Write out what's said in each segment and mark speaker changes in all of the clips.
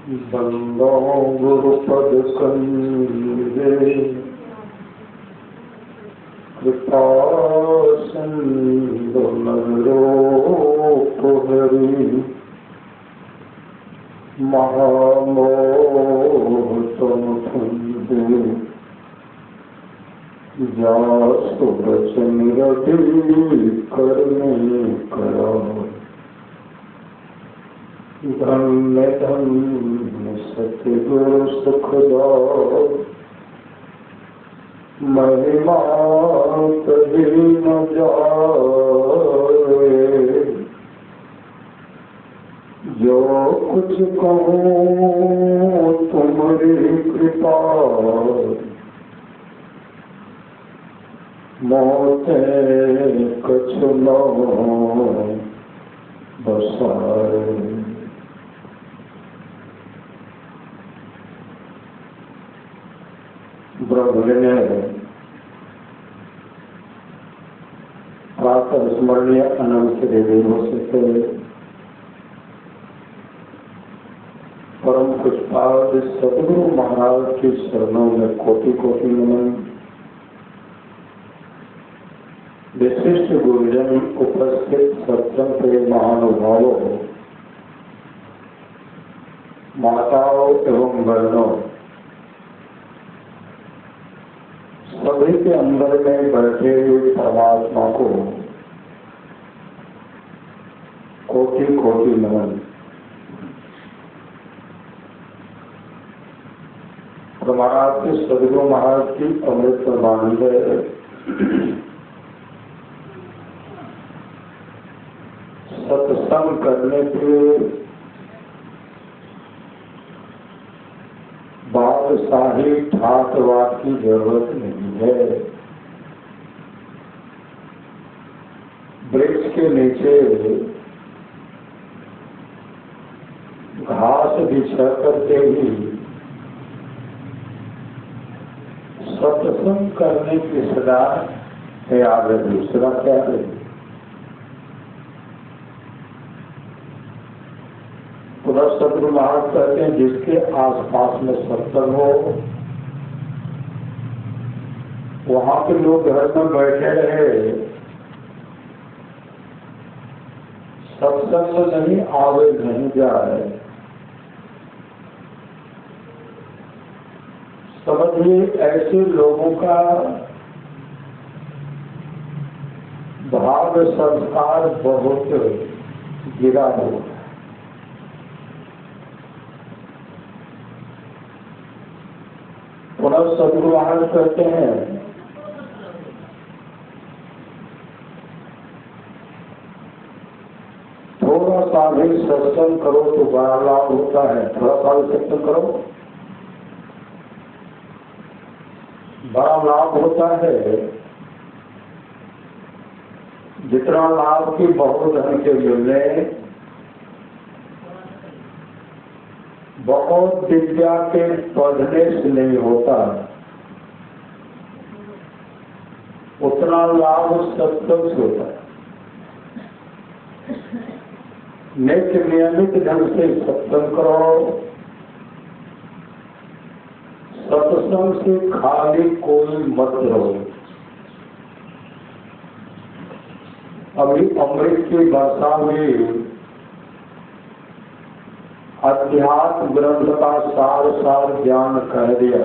Speaker 1: बंदो गुरुपद कंदे कृपा सिंधु नगरोपहरी महामोह तुम फुंदे जासु बचन रवि करने करो धन्य धन्य सतगुरु सुखदाय महिमा कभी न जाए जो कुछ कहूँ तुम्हारी कृपा मोते कछु न बसाए। ब्रह्म ने प्रातः स्मरणीय अनंत देवों से परम पुष्पाद सतगुरु महाराज की शरणों में कोटि कोटि नमन। विशिष्ट गुरुजन उपस्थित सत्संग के महानुभावों, माताओं एवं बहनों, सभी के अंदर में बैठे हुए परमात्मा को कोटि कोटि नमन। महाराज के सदगुरु महाराज की अमृत वाणी है। सत्संग करने के बादशाही ठाटवाद की जरूरत नहीं है। वृक्ष के नीचे घास बिछा करके ही सत्संग करने की सदा तैयार है। दूसरा क्या है? पुनः सतगुरु महाराज कहते हैं जिसके आसपास में सत्संग हो वहां के लोग घर में बैठे रहे, सत्संग नहीं आवे नहीं जाए। समझिए ऐसे लोगों का भाव संस्कार बहुत गिरा हुआ। पुनः सदगुरु महाराज कहते हैं थोड़ा सा भी सत्संग करो तो बड़ा लाभ होता है। थोड़ा सा भी सत्संग करो बड़ा लाभ होता है। जितना लाभ की बहुत धन के मिलने, बहुत विद्या के पढ़ने से नहीं होता, उतना लाभ सत्संग से होता है। नित्य नियमित ढंग से सत्संग करो। सत्संग से खाली कोई मत रहो। अभी अमृत की भाषा में अध्यात्म ग्रंथ का सार सार ज्ञान कह दिया।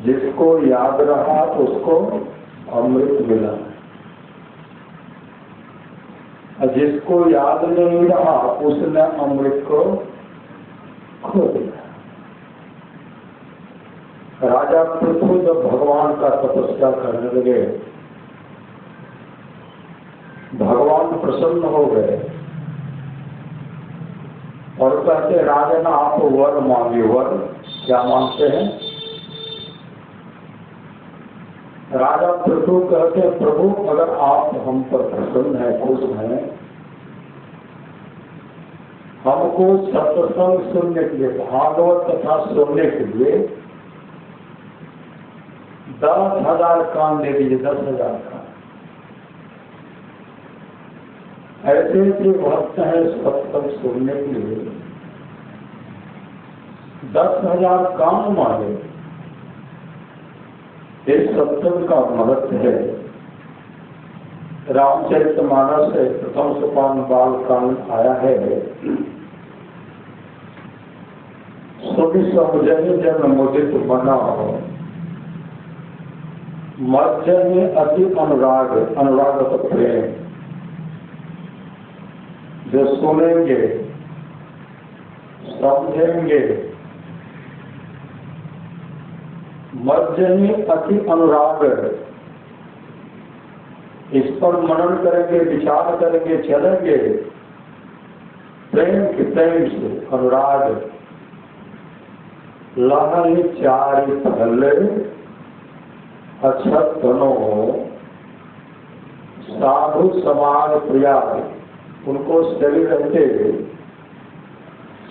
Speaker 1: जिसको याद रहा उसको अमृत मिला, और जिसको याद नहीं रहा उसने अमृत को खो दिया। राजा पृथु जब भगवान का तपस्या करने लगे, भगवान प्रसन्न हो गए और कहते राजन आप वर मांगे। वर क्या मांगते हैं? राजा पृथु कहते हैं प्रभु अगर आप हम पर प्रसन्न हैं, खुश हैं, हमको सत्संग सुनने के लिए, भागवत कथा सुनने के लिए 10,000 कान दे दीजिए। 10,000 कान। ऐसे जो भक्त हैं सत्संग सुनने के लिए 10,000 काम मांगे। इस सत्संग का महत्व है। रामचरितमानस से प्रथम सोपान बाल कांड आया है। सभी समझे जन मुदित बना मध्य में अति अनुराग, अनुराग का प्रेम। जो सुनेंगे, समझेंगे, मध्य में अति अनुराग, इस पर मनन करेंगे, विचार करेंगे, चलेंगे प्रेम के प्रेम से अनुराग। लाहन चारि फल अक्षत धनो साधु समाज प्रिया। उनको शरीर रहते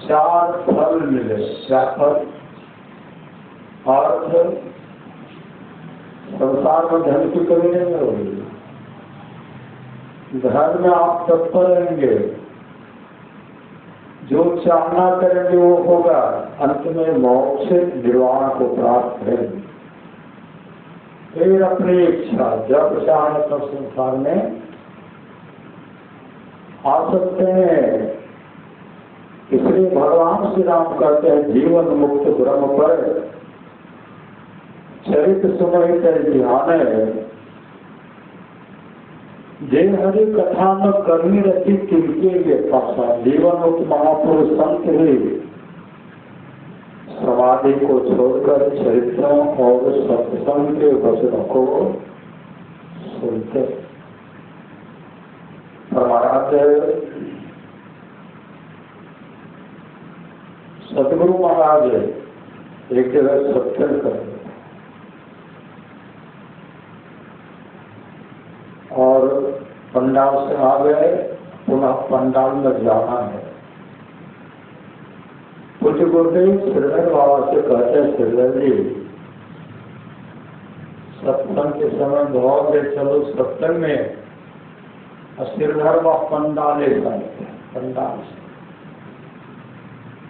Speaker 1: 4 फल मिले। क्या फल? अर्थ, संसार में धन की कमी नहीं होगी, धर्म में आप तत्पर रहेंगे, जो चाहना करेंगे वो होगा, अंत में मोक्ष निर्वाण को प्राप्त करेंगे। फिर अपनी इच्छा जब चाहे तब संसार में आ सकते हैं। इसलिए भगवान श्री राम कहते हैं जीवन मुक्त ब्रह्म पर चरित सुनहित ध्यान है। जे हरि कथा न करनी रखी तिनके लिए पासा। जीवन मुक्त महापुरुष संत ही समाधि को छोड़कर चरित्रों और सत्संग के वचनों को सुनते। महाराज सतगुरु महाराज एक जगह सत्संग कर और पंडाल से आ गए, पुनः पंडाल में जाना है। कुछ गुरुदेव श्रीधर बाबा से कहते हैं, श्रीधर जी सत्संग के समय बहुत देर चलो सत्संग में श्रीधर व पंडाले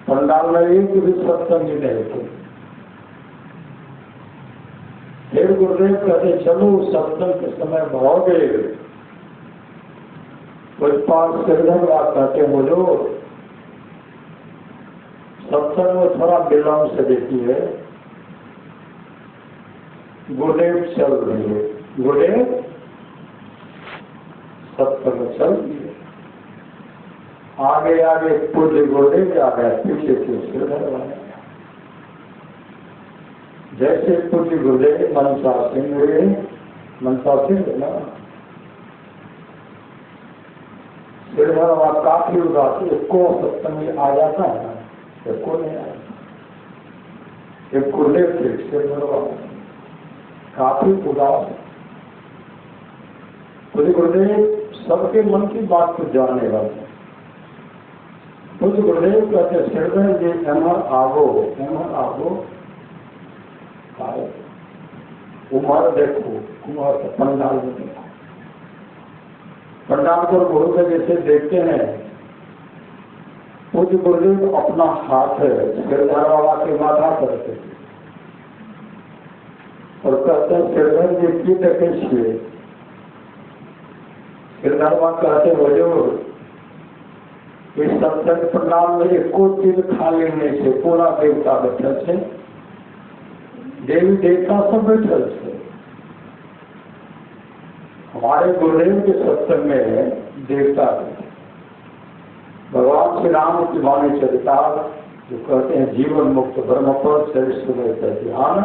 Speaker 1: पंडाल में एक भी सत्संग नहीं थे। फिर गुरुदेव कहते चलो सत्संग के समय भाओगे। कुछ पास श्रीधर बात कहते बोलो सत्संग में थोड़ा विलम्ब से देती है। गुरुदेव चल रही है, गुरुदेव सत्संग चल रही है। आगे आगे पूज्य गुरुदेव आ गया, पीछे से श्रीधर बने। जैसे पूज्य गुरुदेव मनसा सिंह हुए, मनसा सिंह ना श्रीधर बाबा काफी उदास, इसको सत्संग में आ जाता है ना, इसको नहीं आया। एक गुरुदेव थे श्रीधर बाबा काफी उदास। पूज्य गुरुदेव सबके मन की बात को जानने वाले। पूज्य गुरुदेव कहते श्रीधर जी एमर आवो उमर देखो, उमर पंडाल में देखो। पंडाल को गुरु के जैसे देखते हैं। पूज्य गुरुदेव अपना हाथ श्रीधर बाबा के माथा करते और कहते हैं श्रीधर जी की देखे छे। श्रीधर बाबा कहते हुजूर इस सत्संग पंडाल में एको चीज खाली नहीं से, पूरा देवता बैठल से, देवी देवता सब बैठल से। हमारे गुरुदेव के सत्संग में देवता भगवान श्री राम की वाणी चरिता जो कहते हैं जीवन मुक्त ब्रह्म पर चरित्र ध्यान।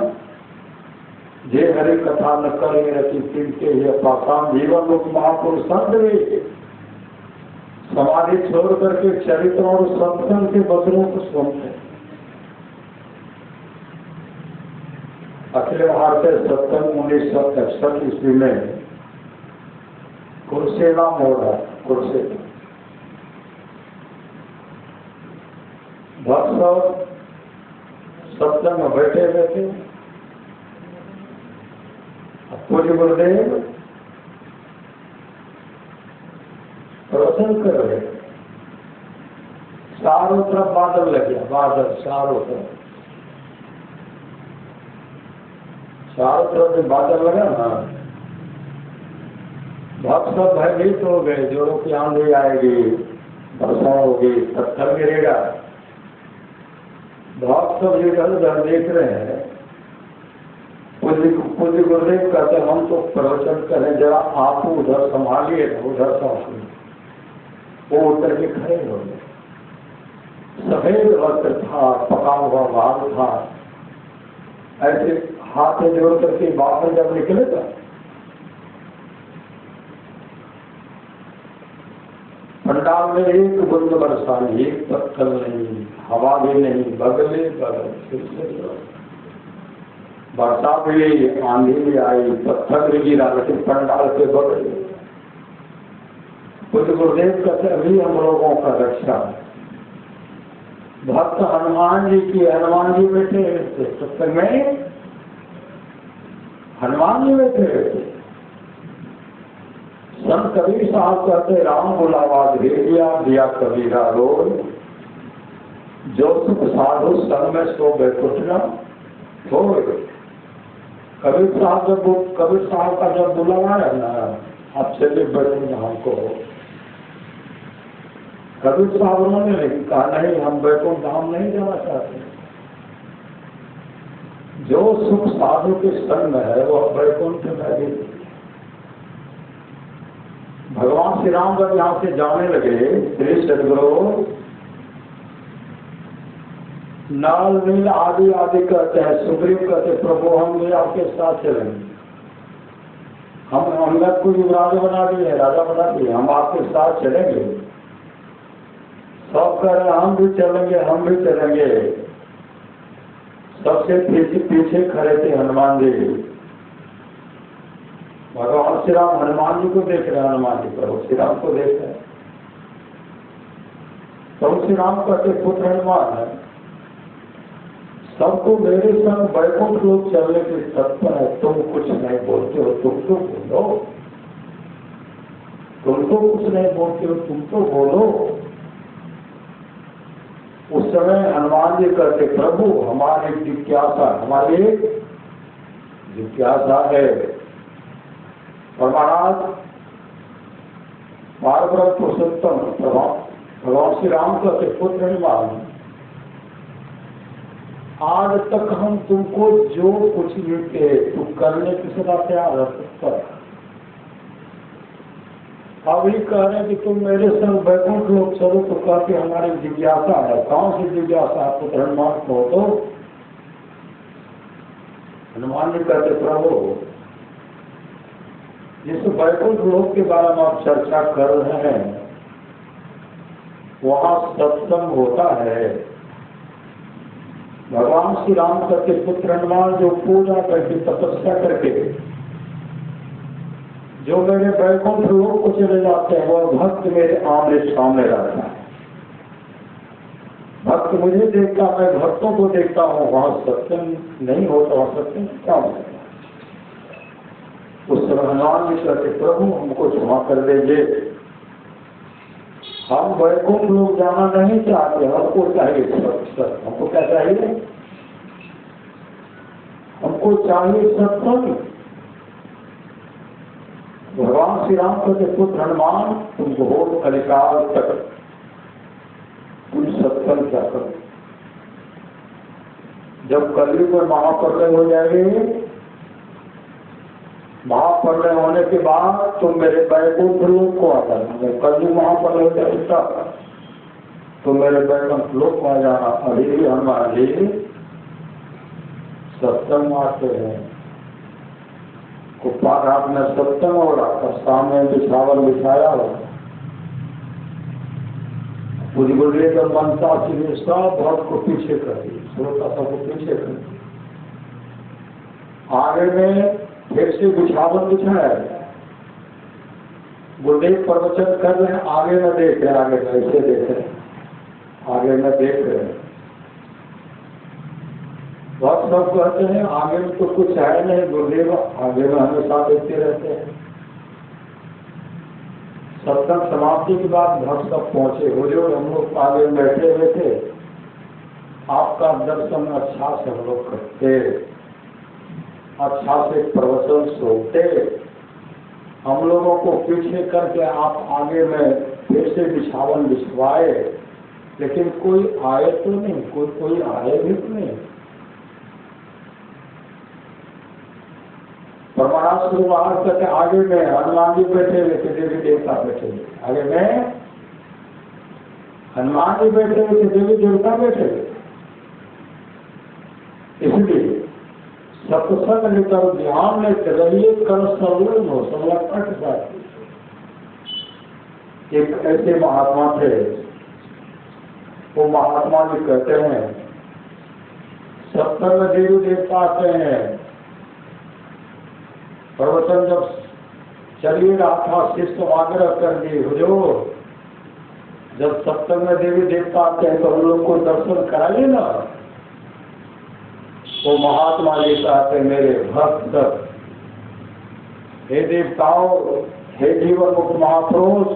Speaker 1: जे हरि कथा न करे रखी तिनके ही पासान। जीवन मुक्त महापुरुष संत समाधि छोड़ करके चरित्र और सत्संग के वचनों को सुनते। अखिल भारतीय सत्संग 1961 ईस्वी में कुरसेला मोड़ा, कुरसेला भक्त सत्संग में बैठे हुए थे। पूज्य गुरुदेव प्रवचन कर रहे, चारों तरफ बादल लग गया, बादल चारों तरफ, चारों तरफ जब बादल लगा ना, भक्त सब भयभीत हो गए, जोरों की आंधी आएगी, वर्षा होगी, पत्थर गिरेगा। भक्त सब इधर उधर देख रहे हैं। पूज्य गुरुदेव कहते हम तो प्रवचन करें, जरा आप उधर संभालिए, उधर संभालिए। वो उतर के खड़े हो गए। सफेद वस्त्र था, पका हुआ बाल था, ऐसे हाथ में जोड़ करके बाहर जब निकले था, पंडाल में एक बूंद बरसा नहीं, एक पत्थर नहीं, हवा भी नहीं, बगले बगल वर्षा भी, आंधी भी आई, पत्थर भी गिरा, लेकिन पंडाल के बगल। कुछ गुरुदेव कहते अभी हम लोगों का रक्षा। भक्त हनुमान जी की, हनुमान जी बैठे थे सत्संग में, हनुमान जी बैठे थे। संत कबीर साहब कहते राम बुलावा भेजिया, दिया कबीरा रोल, जो सुख साधु संग में सो बैठना हो। कबीर साहब का जब बुलावा है ना, आप चले बैठे हमको, कबीर साहब उन्होंने नहीं कहा नहीं हम बैकुंठ धाम नहीं जाना चाहते। जो सुख साधु के संग में है वह बैकुंठ में भी। भगवान श्री राम जब यहाँ से जाने लगे, श्री सदगुरु नाल नील आदि आदि कहते हैं, सुग्रीव कहते प्रभु हम भी आपके साथ चलेंगे, हम अंगद को युवराज बना दिए, राजा बना दिए, हम आपके साथ चलेंगे। सब कह रहे हम भी चलेंगे, हम भी चलेंगे। सबसे पीछे खड़े थे हनुमान जी। भगवान श्री राम हनुमान जी को देख रहे हैं, हनुमान जी प्रभु श्री राम को देख रहे हैं। प्रभु श्री राम कहते पुत्र हनुमान है, सबको मेरे संग बैकुंठ लोग चलने के तत्पर है, तुम कुछ नहीं बोलते हो, तुम तो बोलो, तुम तो कुछ नहीं बोलते हो, तुम तो बोलो। उस समय हनुमान जी कहते प्रभु हमारी जिज्ञासा, हमारी जिज्ञासा है। और महाराज पारब्रह्म पुरुषोत्तम भगवान श्री राम कहते पुत्र हनुमान, आज तक हम तुमको जो कुछ भी कहे तुम करने की सदा तैयार है। अभी कह रहे हैं कि तुम मेरे संग बैकुंठ लोग चलो, तो कहते हमारी जिज्ञासा है। कौन सी जिज्ञासा है? पुत्र हनुमान को तो हनुमान जी कहते प्रभु जिस बैकुंठ लोक के बारे में आप चर्चा कर रहे हैं वहां सत्संग होता है। भगवान श्री राम करके पुत्र हनुमान जो पूजा करके तपस्या करके जो मेरे बैकुंठ लोक को चले जाते हैं, वह भक्त मेरे आमने सामने रहता है। भक्त मुझे देखता, मैं भक्तों को देखता हूँ। वहां सत्संग नहीं होता, वहां सत्संग क्या होता? उस समय हनुमान जी कहते प्रभु हमको क्षमा कर दीजिए, हम बैकुंठ लोग जाना नहीं चाहते, हमको चाहिए सत्संग। हमको क्या चाहिए? हमको चाहिए सत्संग। भगवान श्री राम कहते पुत्र हनुमान तुम बहुत कलिकाल तक तुम सत्संग क्या करो। जब कलयुग में महाप्रलय हो जाएगी, महाप्रलय होने के बाद तुम मेरे बैकुंठ लोक को आ जाना। कलयुग महाप्रलय हो जाएगा तो मेरे बैकुंठ लोक को आ जाना। अभी भी हनुमान जी सत्संग आते हैं। कुप्पा घाट में सत्संग हो रहा था, सामने बिछावन बिछाया हो, पूरी बोलिए तो मनता से सब भक्त को पीछे कर दी, श्रोता सबको पीछे कर दी। आगे में फिर से बिछावन बिछाया गया। गुरुदेव प्रवचन कर रहे हैं, आगे में देख रहे, आगे में ऐसे देख रहे, आगे में देख रहे। बहुत लोग कहते हैं आगे में तो कुछ है नहीं, गुरुदेव आगे में हमेशा देखते रहते हैं। सत्संग समाप्ति के बाद घर तक पहुंचे, हो जो हम लोग आगे बैठे हुए थे, आपका दर्शन अच्छा से हम लोग करते, अच्छा से प्रवचन सुनते, हम लोगों को पीछे करके आप आगे में फिर से बिछावन बिछवाए, लेकिन कोई आए तो नहीं, कोई आए भी तो नहीं। परमाणु शुरू बाहर करके आगे में हनुमान जी बैठे हुए थे, देवी देवता बैठे हुए, आगे में हनुमान जी बैठे हुए थे, देवी देवता बैठे हुए। इसलिए सत्संग लेकर ध्यान में रहिए, कर सर्वम हो संलग्न जाती। एक ऐसे महात्मा थे, वो महात्मा जी कहते हैं सत्संग में देवी देवता आते हैं। प्रवचन जब चल ही रहा था, शिष्य आग्रह कर दिए, हुजूर जब सत्संग में देवी देवता आते हैं तो हम लोग को दर्शन कराइए ना। वो महात्मा जी कहते मेरे भक्त, हे देवताओं, हे जीवन मुक्त महापुरुष,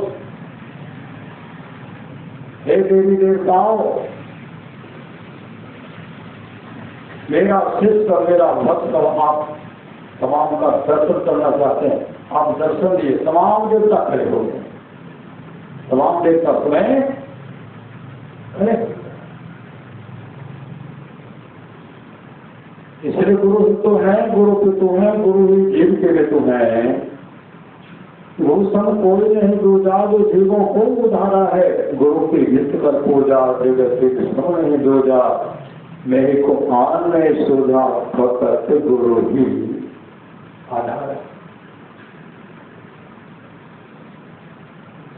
Speaker 1: हे देवी देवताओं, मेरा शिष्य और मेरा भक्त आप तमाम का दर्शन करना चाहते हैं, आप दर्शन दिए। तमाम देवता खड़े हो गए, तमाम देवता सुने खड़े। इसलिए गुरु ही तो है, गुरु के तो है, गुरु ही जीव के लिए तो है। गुरु संग कोई नहीं दूजा, जो जीवों को उधारा है। गुरु की नित्य कर पूजा, देव श्री कृष्ण नहीं दूजा, मेरे को आन में सोजा, भक्त गुरु ही आधार।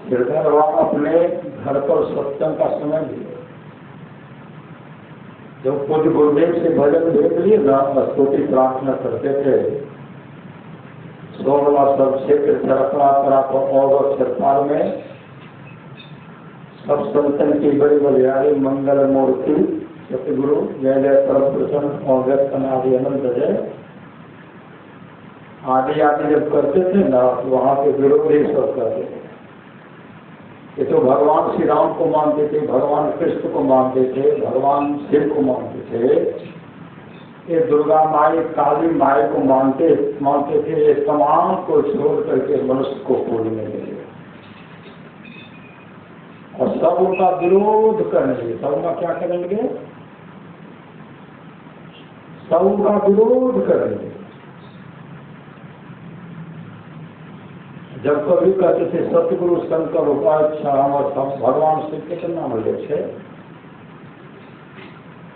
Speaker 1: श्रीधर बाबा अपने घर पर सत्संग का समय दिए। जब पूज्य गुरुदेव से भजन भेज लिए ना, स्तुति प्रार्थना करते थे, 16वां सर्वक्षेत्र सरपड़ा और सरकार में सब संतन की बड़ी बलियारी मंगल मूर्ति सतगुरु जय जय परम प्रसन्न और व्यक्तनादि अनंत जय आदि आदि जब करते थे ना, वहाँ के विरोधी सब करते थे। ये तो भगवान श्री राम को मानते थे, भगवान कृष्ण को मानते थे, भगवान शिव को मानते थे, ये दुर्गा माई काली माई को मानते थे। ये तमाम को छोड़ करके मनुष्य को पूजने लगे और सब उनका विरोध करेंगे। सब उनका क्या करेंगे? सब उनका विरोध करेंगे। जब कभी कहते थे सतगुरु शंकर उपाध्याय हमारे भगवान शिव के नाम ले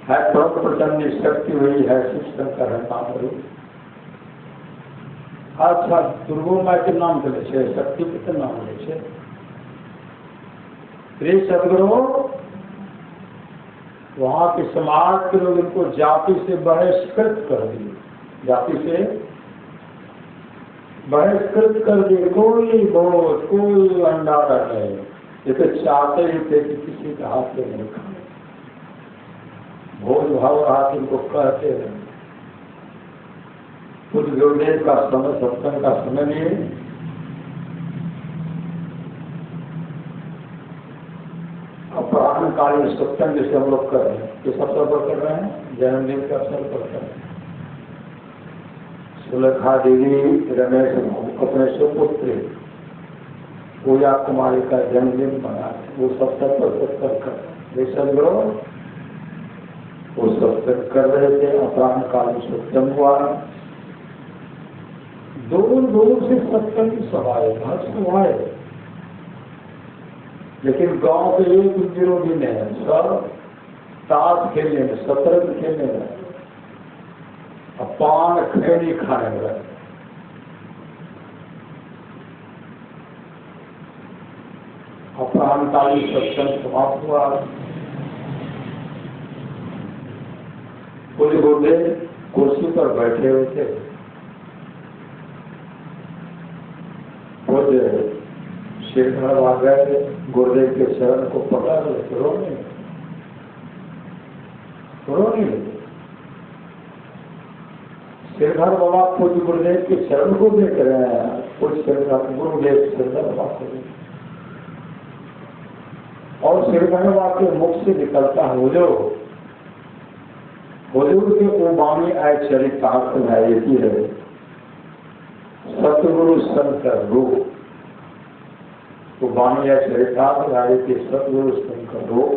Speaker 1: है प्रचंड शक्ति हुई है, शिव शंकर है नाम हुई। अच्छा दुर्गो माई के नाम के लिए शक्ति के नाम ले प्रिय सदगुरु। वहाँ के समाज के लोग इनको जाति से बहिष्कृत कर दिए, जाति से बहिष्कृत कर दिए। कोई भोज कोई अंडारा नहीं, इसे चाहते ही थे कि किसी का हाथ से नहीं खाए। भोज भाव हाथ इनको कहते हैं। कुछ गुरुदेव का समय सत्संग का समय लिए अपराधकालीन सत्संग जिसे हम लोग कर रहे हैं, किस अवसर पर कर रहे हैं? जन्मदिन के अवसर पर कर रहे हैं। सुलेखा देवी रमेश अपने सुपुत्री पूजा कुमारी का जन्मदिन मना, वो सत्संग पर सत्संग कर सदगुरु वो सत्संग कर रहे थे। अपराधकालीन सत्संग हुआ, दूर दूर से सत्संग की सभाएं हर सभाएं, लेकिन गांव के एक विरोधी नहीं है। सब ताश खेलने में, शतरंज खेलने में, पान खैनी खाने में। अपराधकालीन सत्संग समाप्त हुआ। कुछ गुरुदेव कुर्सी पर बैठे हुए थे। शेखर आ गए, गुरुदेव के शरण को पकड़ ले, रोने लगे। शेखर बाबा पूज्य गुरुदेव के शरण को देख रहे हैं। कुछ शेखर गुरुदेव शेखर बाबा को और श्रीगणवा के मुख से निकलता हुजूर के उबामी आय चरितार्थ में एक ही है, सतगुरु शंकर रूप। उबामी आय चरितार्थ आय के सतगुरु शंकर रूप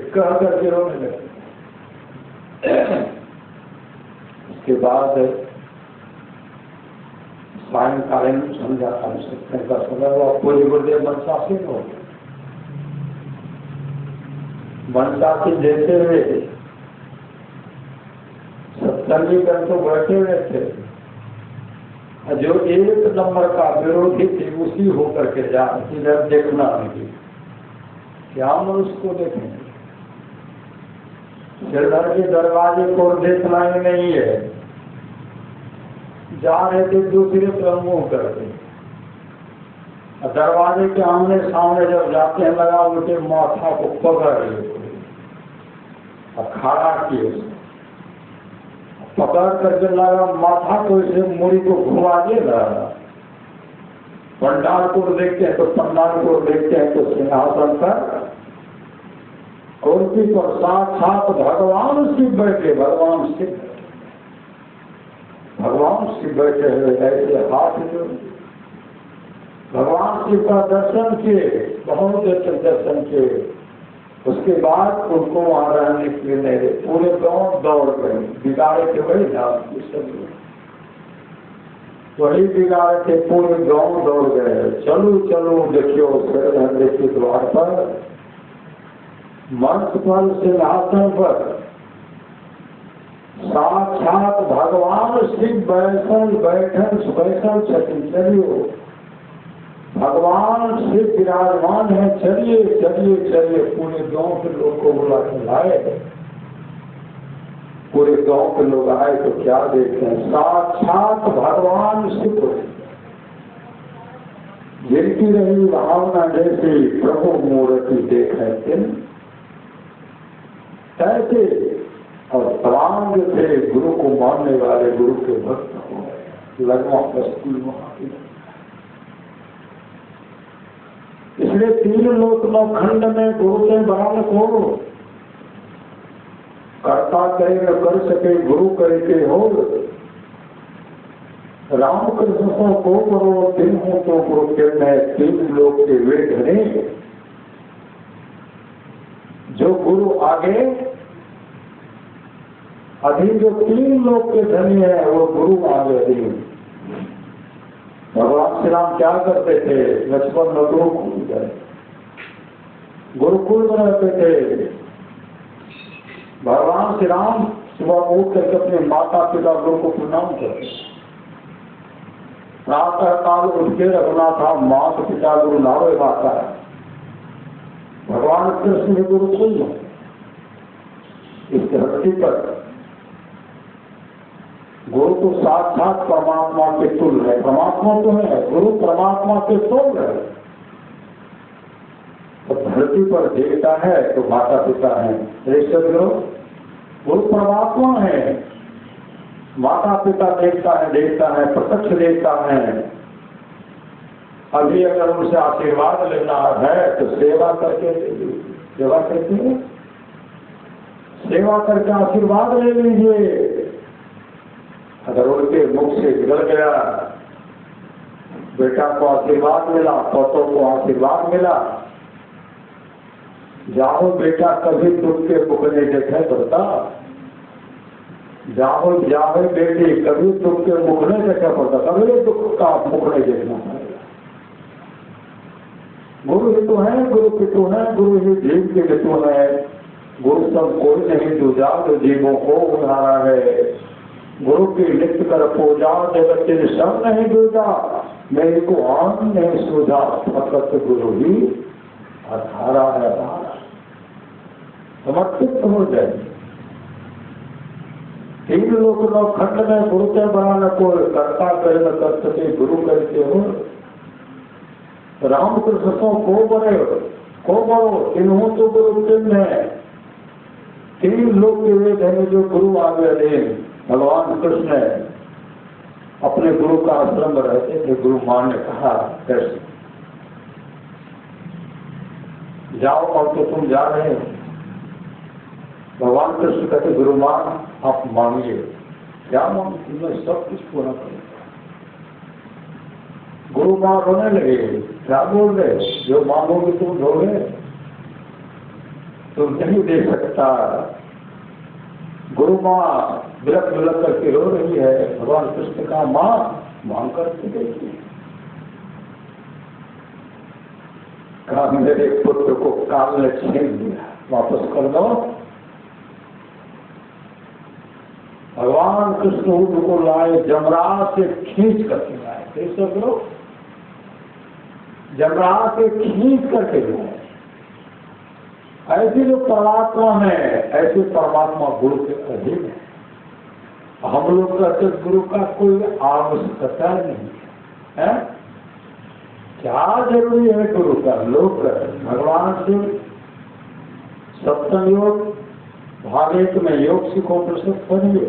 Speaker 1: कह करके रोने लगे। उसके बाद सायंकालीन संध्या कालीन सत्संग का समय हुआ। पूज्य गुरुदेव मनसासीन हो गए। मनसासीन जैसे हुए सत्संगी कर तो बैठे हुए थे, जो एक नंबर का विरोधी थी उसी होकर के जा इधर देखना नहीं, क्या हम उसको देखेंगे। गिरधर के दरवाजे को देखना ही नहीं है, जा रहे थे दूसरे पर मुंह करके। दरवाजे के आमने सामने जब जाते हैं लगा उनके माथा को पकड़ लिए और खड़ा किए, पकड़ करके लगा माथा को इसे मुड़ी को घुमा दिए लगा। पंडाल को देखते हैं तो पंडाल को देखते हैं तो सिंहासन पर उनकी पर साक्षात भगवान शिव बैठे। भगवान शिव बैठे हुए ऐसे हाथ जो भगवान शिव का दर्शन किए, बहुत अच्छे दर्शन किए। उसके बाद उनको वहां रहने के लिए नहीं रहे, पूरे गांव दौड़ गए। बिगाड़े थे वही वही बिगाड़े थे, पूरे गांव दौड़ गए। चलो चलो देखियो के द्वार पर मंच पर सिंहासन पर साक्षात भगवान शिव बैठन चलियो, भगवान शिव विराजमान है, चलिए चलिए चलिए। पूरे गांव के लोग को बुला के लाए। पूरे गांव के लोग आए तो क्या देखते हैं, साक्षात भगवान शिव जिनकी रही भावना जैसी प्रभु मूर्ति देखे कैसे। और तमाम जो थे गुरु को मानने वाले, गुरु के भक्त हो गए। लगवा स्कूल वहां, इसलिए 3 लोक 9 खंड में गुरु के बराबर हो। कर्ता करे न कर सके गुरु करे के हो। रामकृष्ण को करो दिन हो तो गुरु के में 3 लोक के वे घने। जो गुरु आगे अभी जो 3 लोक के धनी है वो गुरु आगे अधीन। भगवान श्री राम क्या करते थे, लक्ष्मण गुरुकुल गए, गुरुकुल में रहते थे। भगवान श्री राम सुबह उठ करके अपने माता पिता गुरु को प्रणाम करते। प्रातः काल उठ के रखना था, माता पिता गुरु नावे माता है। भगवान कृष्ण के गुरुकुल में इस धरती पर गुरु तो साक्षात परमात्मा के तुल्य है। परमात्मा तो है, गुरु परमात्मा के तुल्य है। तो धरती पर देखता है तो माता पिता है, गुरु परमात्मा है। माता पिता देखता है प्रत्यक्ष देखता है। अभी अगर उनसे आशीर्वाद लेना है तो सेवा करके सेवा करके सेवा करके आशीर्वाद ले लीजिए। अगर उनके मुख से निकल गया, बेटा को आशीर्वाद मिला, पोतों को आशीर्वाद मिला, जाओ बेटा कभी दुख के मुख नहीं देखे पड़ता। जाओ जावे बेटी कभी दुख के मुख नहीं देखा पड़ता, कभी दुख का मुख नहीं देखना पड़ेगा। गुरु ही तो है, गुरु पितु है, गुरु ही जीव के पितु है। गुरु सब कोई नहीं दूजा जो जीवों को उधारा है। गुरु की नित्य कर पूजा जगत सब नहीं दूजा, मेरे को आन नहीं सूझा, फकत गुरु ही अधारा है। समर्पित हो जाए। 3 लोक 9 खंड में गुरु के बराबर कोई कर्ता करे न कर सके गुरु करते हो। रामकृष्ण को बरो इन्हों तो गुरु चिन्ह है। 3 लोग के वे धने जो गुरु आगे अधीन। भगवान कृष्ण अपने गुरु का आश्रम में रहते थे। गुरु मां ने कहा कैसे जाओ और तो तुम जा रहे हो। भगवान कृष्ण कहते गुरु मान आप मांगिए। क्या मांगे? मैं सब कुछ पूरा करूंगा। गुरु मां रोने लगे, क्या बोल रहे हो? जो मांगोगे तुम दोगे, तुम नहीं दे सकता। गुरु मां बिलक बिलक करके रो रही है। भगवान कृष्ण का मां मांग करके देखिए। कहा मेरे पुत्र को काल ने छीन दिया, वापस कर दो। भगवान कृष्ण उनको लाए, जमराज से खींच करके लाए। कैसे करो? जमराज से खींच करके लाए। ऐसे जो परमात्मा है, ऐसे परमात्मा गुरु के अधीन है। हम लोग कहते गुरु का कोई आवश्यकता नहीं है। क्या जरूरी है गुरु का? लोग भगवान से सत्संग योग, भागवत में योग सीखो, प्रसिद्ध पढ़िए।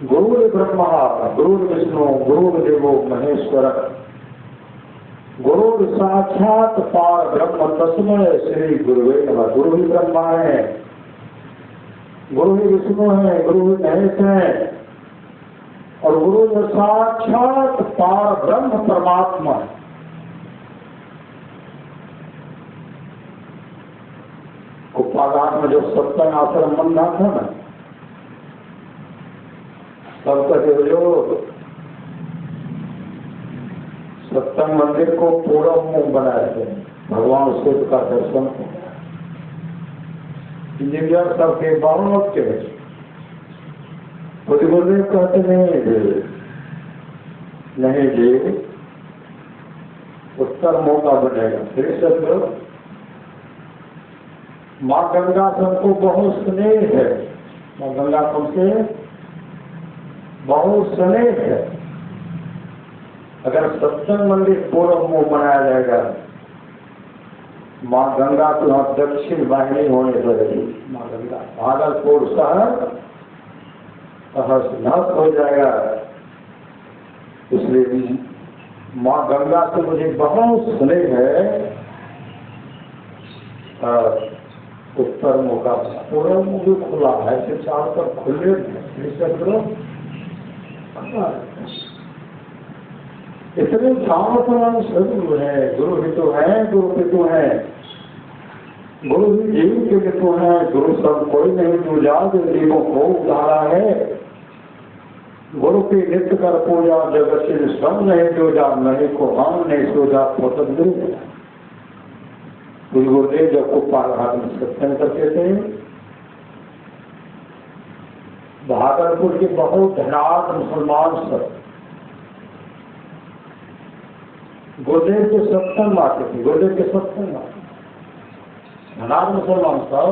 Speaker 1: गुरु ब्रह्मा, गुरु विष्णु, गुरु देवो महेश्वर, गुरु साक्षात पार ब्रह्म तस्मै श्री गुरुवे नमः। गुरु ही ब्रह्मा है, गुरु ही विष्णु है, गुरु ही महेश है, और गुरु साक्षात पार ब्रह्म परमात्मा है। कुप्पागार में जो सत्संग आश्रम बन रहा था ना, सब कहते जो सत्संग मंदिर को पूरा मुंह बनाए थे, भगवान शिव का दर्शन हो। इंजीनियर सबके बहुत के बुजुर्ग कहते नहीं जी, उत्तर मौका बनेगा। फिर सब माँ गंगा सबको बहुत स्नेह है, माँ गंगा सबसे बहुत स्नेह है। अगर सत्संग मंदिर पूर्व मुंह बनाया जाएगा, माँ गंगा तो यहाँ दक्षिण वाहिनी होने लगेगी। माँ गंगा भागलपुर शहर नष्ट हो जाएगा। इसलिए माँ गंगा से मुझे बहुत स्नेह है। उत्तर मुँह का पूरा मुँह भी खुला है, ऐसे चारों तरफ खुले इतने सामर्थ्यवान सदगुरु है। गुरु ही तो है, गुरु के तो है, गुरु ही जीव के तो है। गुरु सब कोई नहीं दूजा, जो जीवों को उतारा है। गुरु की नित्य कर पूजा, जगत से सब नहीं दूजा, नहीं को हम नहीं सोजा, फोटक गुरु। गुरुदेव जब को पालघाट में सत्संग करते थे, भागलपुर के बहुत धनाढ़ मुसलमान सब गुरुदेव के सत्संग आते थे। गुरुदेव के सत्संग आते धनाढ़ मुसलमान सब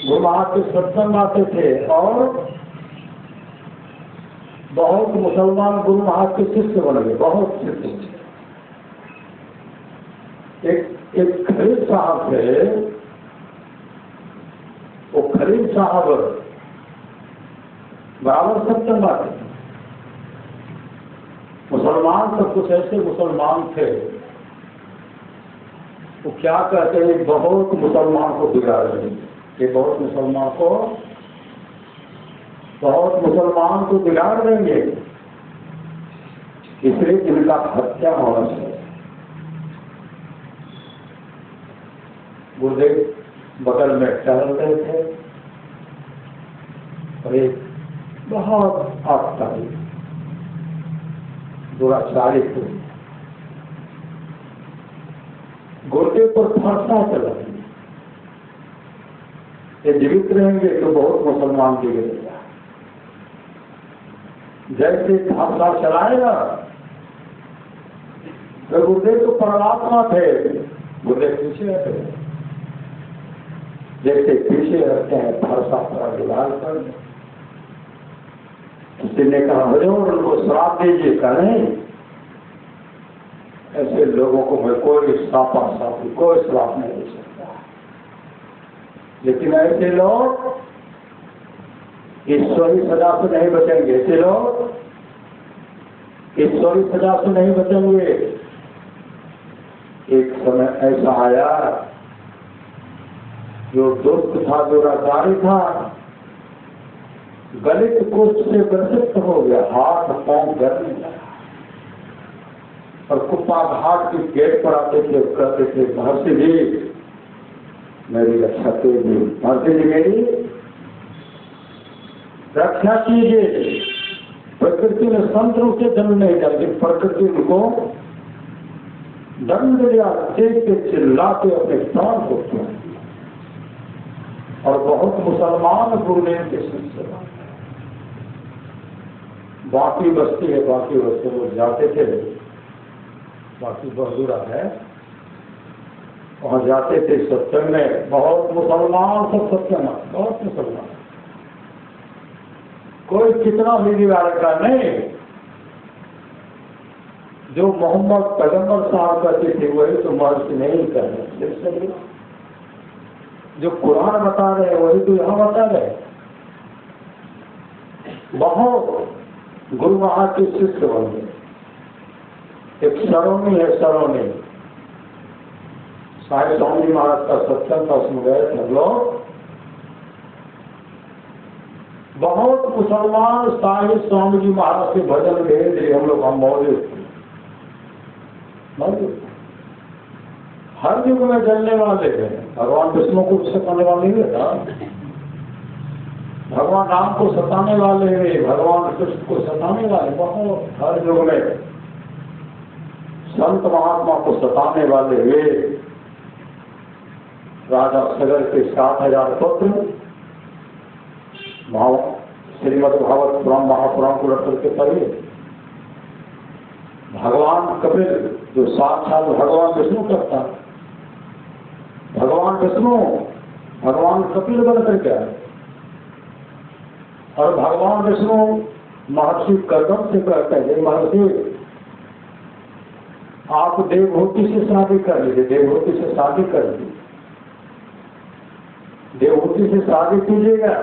Speaker 1: गुरु महाराज के सत्संग आते थे, और बहुत मुसलमान गुरु महाराज के शिष्य बन गए, बहुत शिष्य। एक खलील साहब थे, वो खलील साहब बराबर सत्संग आते थे। मुसलमान सब कुछ ऐसे मुसलमान थे, वो क्या कहते हैं, बहुत मुसलमान को बिगाड़ रहे हैं। ये बहुत मुसलमान को बिगाड़ देंगे, इसलिए इनका हत्या होना चाहिए। गुरुदेव बगल में टहल रहे थे, और एक बहुत आपकारी दुराचारी थे, गुरुदेव पर फरसा चला। ये जीवित रहेंगे तो बहुत मुसलमान बिगड़ेगा। जैसे फरसा चलाएगा, तो गुरुदेव तो परमात्मा थे, गुरुदेव पीछे रहते, जैसे पीछे रहते हैं फरसा पर दीवार पर। किसी ने कहा हजूर उनको श्राप दीजिए, का नहीं, ऐसे लोगों को मैं कोई सापी कोई श्राप नहीं दे सकता। लेकिन ऐसे लोग ईश्वरी सजा से नहीं बचेंगे, ऐसे लोग ईश्वरी सजा से नहीं बचेंगे। एक समय ऐसा आया जो दुष्ट था, जो राजारी था, गलित कुष्ठ से ग्रसित हो गया, हाथ पांव गलने लगा और कुप्पा घाट की गेट पर आते थे, कहते थे महर्षि जी मेरी रक्षा कीजिए, महर्षि जी मेरी रक्षा कीजिए। प्रकृति ने संत रूप से दंड नहीं दिया, लेकिन प्रकृति उनको दंड दिया, तेज के चिल्लाते अपने प्राण को किया। और बहुत मुसलमान गुरुदेव के शिष्य बाकी बस्ती है, बाकी बस्ती लोग जाते थे, बाकी बहदूरा है, वहां जाते थे सत्संग में, बहुत मुसलमान सब सत्संग, बहुत मुसलमान, कोई कितना भी निवारक का नहीं। जो मोहम्मद पैगंबर साहब करते थे वही तो महर्षि नहीं कर रहे, जो कुरान बता रहे वही तो यहाँ बता रहे। बहुत गुरु महाराज के शिष्य बन गए। एक सरोनी है, सरोनी साहिब स्वामी महाराज का सत्संग था, उसमें गए थे लोग, बहुत मुसलमान साहिब स्वामी जी महाराज के भजन भेज दिए, हम लोग हम मौजूद थे। हर युग में जलने वाले हैं, भगवान विष्णु को सताने वाले हुए था, भगवान राम को सताने वाले हुए, भगवान कृष्ण को सताने वाले, बहुत हर युग में संत महात्मा को सताने वाले हुए। राजा सगर के 7,000 पुत्र, श्रीमद् भागवत पुराण महापुराण को रख करके पढ़िए। भगवान कपिल जो साक्षात भगवान विष्णु करता, भगवान विष्णु भगवान कपिल बन करके आए, और भगवान विष्णु महर्षि कर्दम से कहते हैं महर्षि आप देवभूति से शादी कर लीजिए, देवभूति से शादी कर लीजिए, देवभूति से शादी कीजिएगा,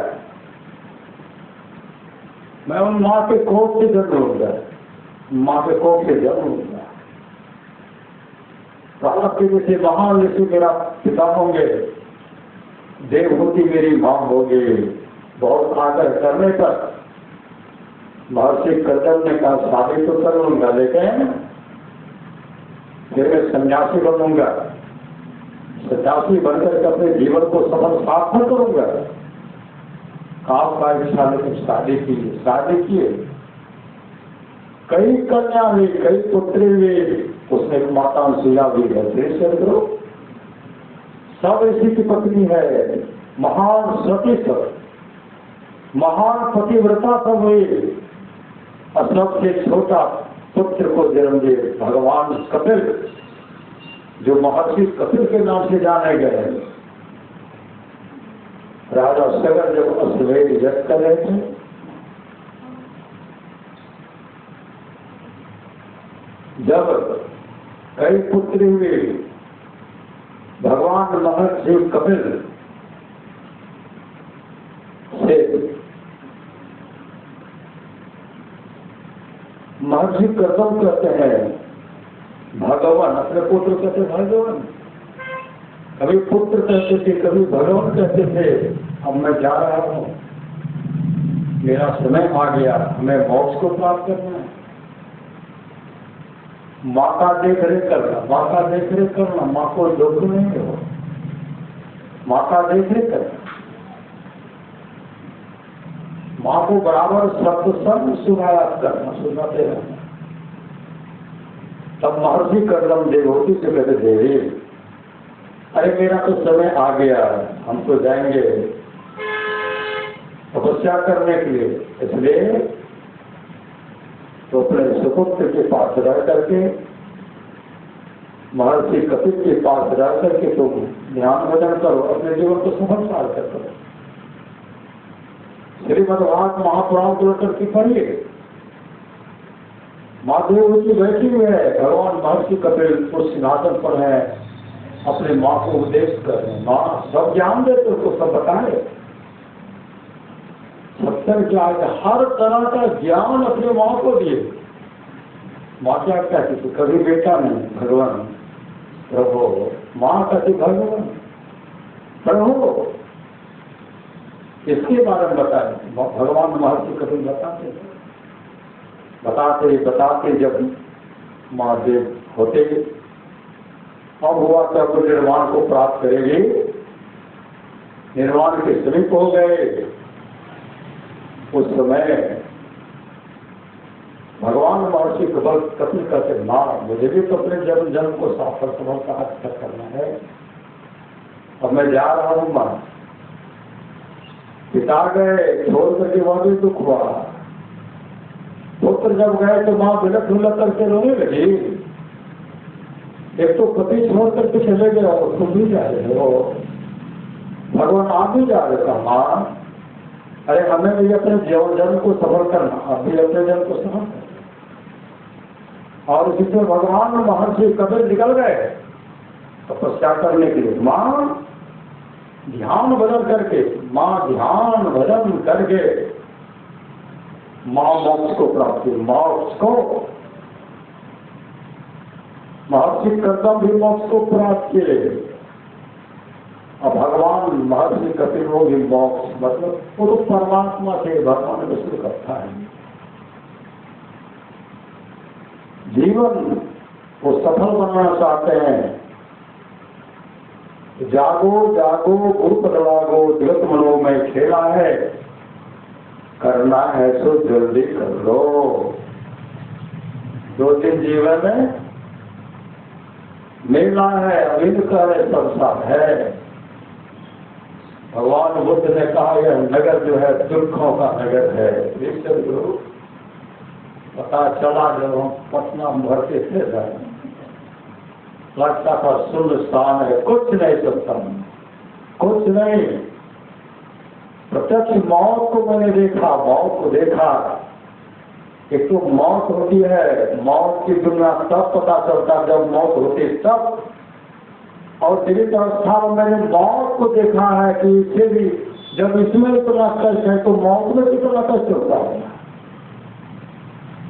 Speaker 1: मैं उन माँ के कोख से जन्म लूंगा, माँ के कोख से जन्म लूंगा, आपके जैसे महान ऋषि मेरा पिता होंगे, देवभूति मेरी माँ होगी। बहुत आदर करने पर महर्षि कर्दम ने कहा शादी तो कर लूंगा, लेकिन फिर मैं सन्यासी बनूंगा, सन्यासी बनकर अपने जीवन को सफल सार्थक करूंगा। आपका इच्छा लेकिन शादी की, शादी किए, कई कन्या हुई, कई पुत्री हुई, उसने माता सुया भी है, सब ऋषि की पत्नी है, महान सती सब, महान पतिव्रता सब हुई। सबसे छोटा पुत्र को जन्म दिए भगवान कपिल, जो महर्षि कपिल के नाम से जाने गए। राजा सगर जब अश्वमेध यज्ञ कर रहे थे, जब कई पुत्री हुए, भगवान महर्षि कपिल से महर्षि कर्दम कहते हैं भगवान, अपने पुत्र कहते भगवान, कभी पुत्र कहते थे, कभी भगवान कहते थे। अब मैं जा रहा हूं, मेरा समय आ गया, हमें मोक्ष को प्राप्त करना है। माँ का देख रेख करना, माँ का देख रेख करना, माँ को दुख नहीं हो, माँ का देख रेख करना, माँ को बराबर सत्संग सुनाया करना, सुनाते रहना। तब महर्षि कर्दम देवहूति से कहते थे अरे मेरा तो समय आ गया, हम तो जाएंगे तपस्या करने के लिए, इसलिए तो अपने सुपुत्र के पास रह करके, महर्षि कपिल के पास रह करके तुम ध्यान भजन करो, अपने जीवन को सफल सार्थक करो। श्रीमद्भागवत महापुराण को करके पढ़िए। माँ देवहूति बैठी हुई है, भगवान महर्षि कपिल उस सिंहासन पर है, अपने माँ को उपदेश कर रहे हैं। माँ सब ज्ञान देते उसको सब बताए, सत्संग क्या है, हर तरह का ज्ञान अपने माँ को दिए। माँ क्या कहती थी, कभी बेटा नहीं, भगवान प्रभु, माँ कहती भगवान प्रभु, इसके बारे में बताए। भगवान महर्षि कपिल बताते जब महादेव होते, अब हुआ तब निर्वाण को प्राप्त करेगी, निर्वाण के समीप हो गए। उस समय भगवान महर्षि कपिल कहते, माँ मुझे भी तो अपने जन्म को सफल का अच्छा करना है, अब मैं जा रहा हूँ माँ। पिता गए, छोड़ करके वहां भी दुख हुआ। पुत्र जब गए तो माँ बिलख ढुलक करके रोने लगी। एक तो पति छोड़ करके चले गए और तुम भी जा रहे हो, भगवान आप भी जा रहे था माँ। अरे हमें भी अपने जन्म को सफल करना, अब भी अपने जन्म को सफल करना। और इसी से भगवान महर्षि कपिल निकल गए तपस्या करने के लिए। माँ ध्यान भजन करके, माँ ध्यान भजन करके माँ मोक्ष को प्राप्त की, मोक्ष को महर्षि कर्दम भी मोक्ष को प्राप्त किए। और भगवान महर्षि कपिल वो भी मोक्ष, मतलब वो तो परमात्मा से भगवान विष्णु करता है। जीवन को सफल बनाना चाहते हैं, जागो जागो गुरु पदवागो, जगत मनो में खेला है, करना है तो जल्दी कर लो। 2 दिन जीवन में मेला है, अविन का संसार है। भगवान बुद्ध ने कहा यह नगर जो है दुखों का नगर है। पता चला जब हम पटना भरते थे, लगता था सुनसान है, कुछ नहीं सुनता, कुछ नहीं। प्रत्यक्ष मौत को मैंने देखा, मौत को देखा। एक तो मौत होती है, मौत की दुनिया तब पता चलता जब मौत होती तब। और जीवित अवस्था में मैंने मौत को देखा है कि इसे भी जब इसमें इतना कष्ट है तो मौत में कितना कष्ट होता है।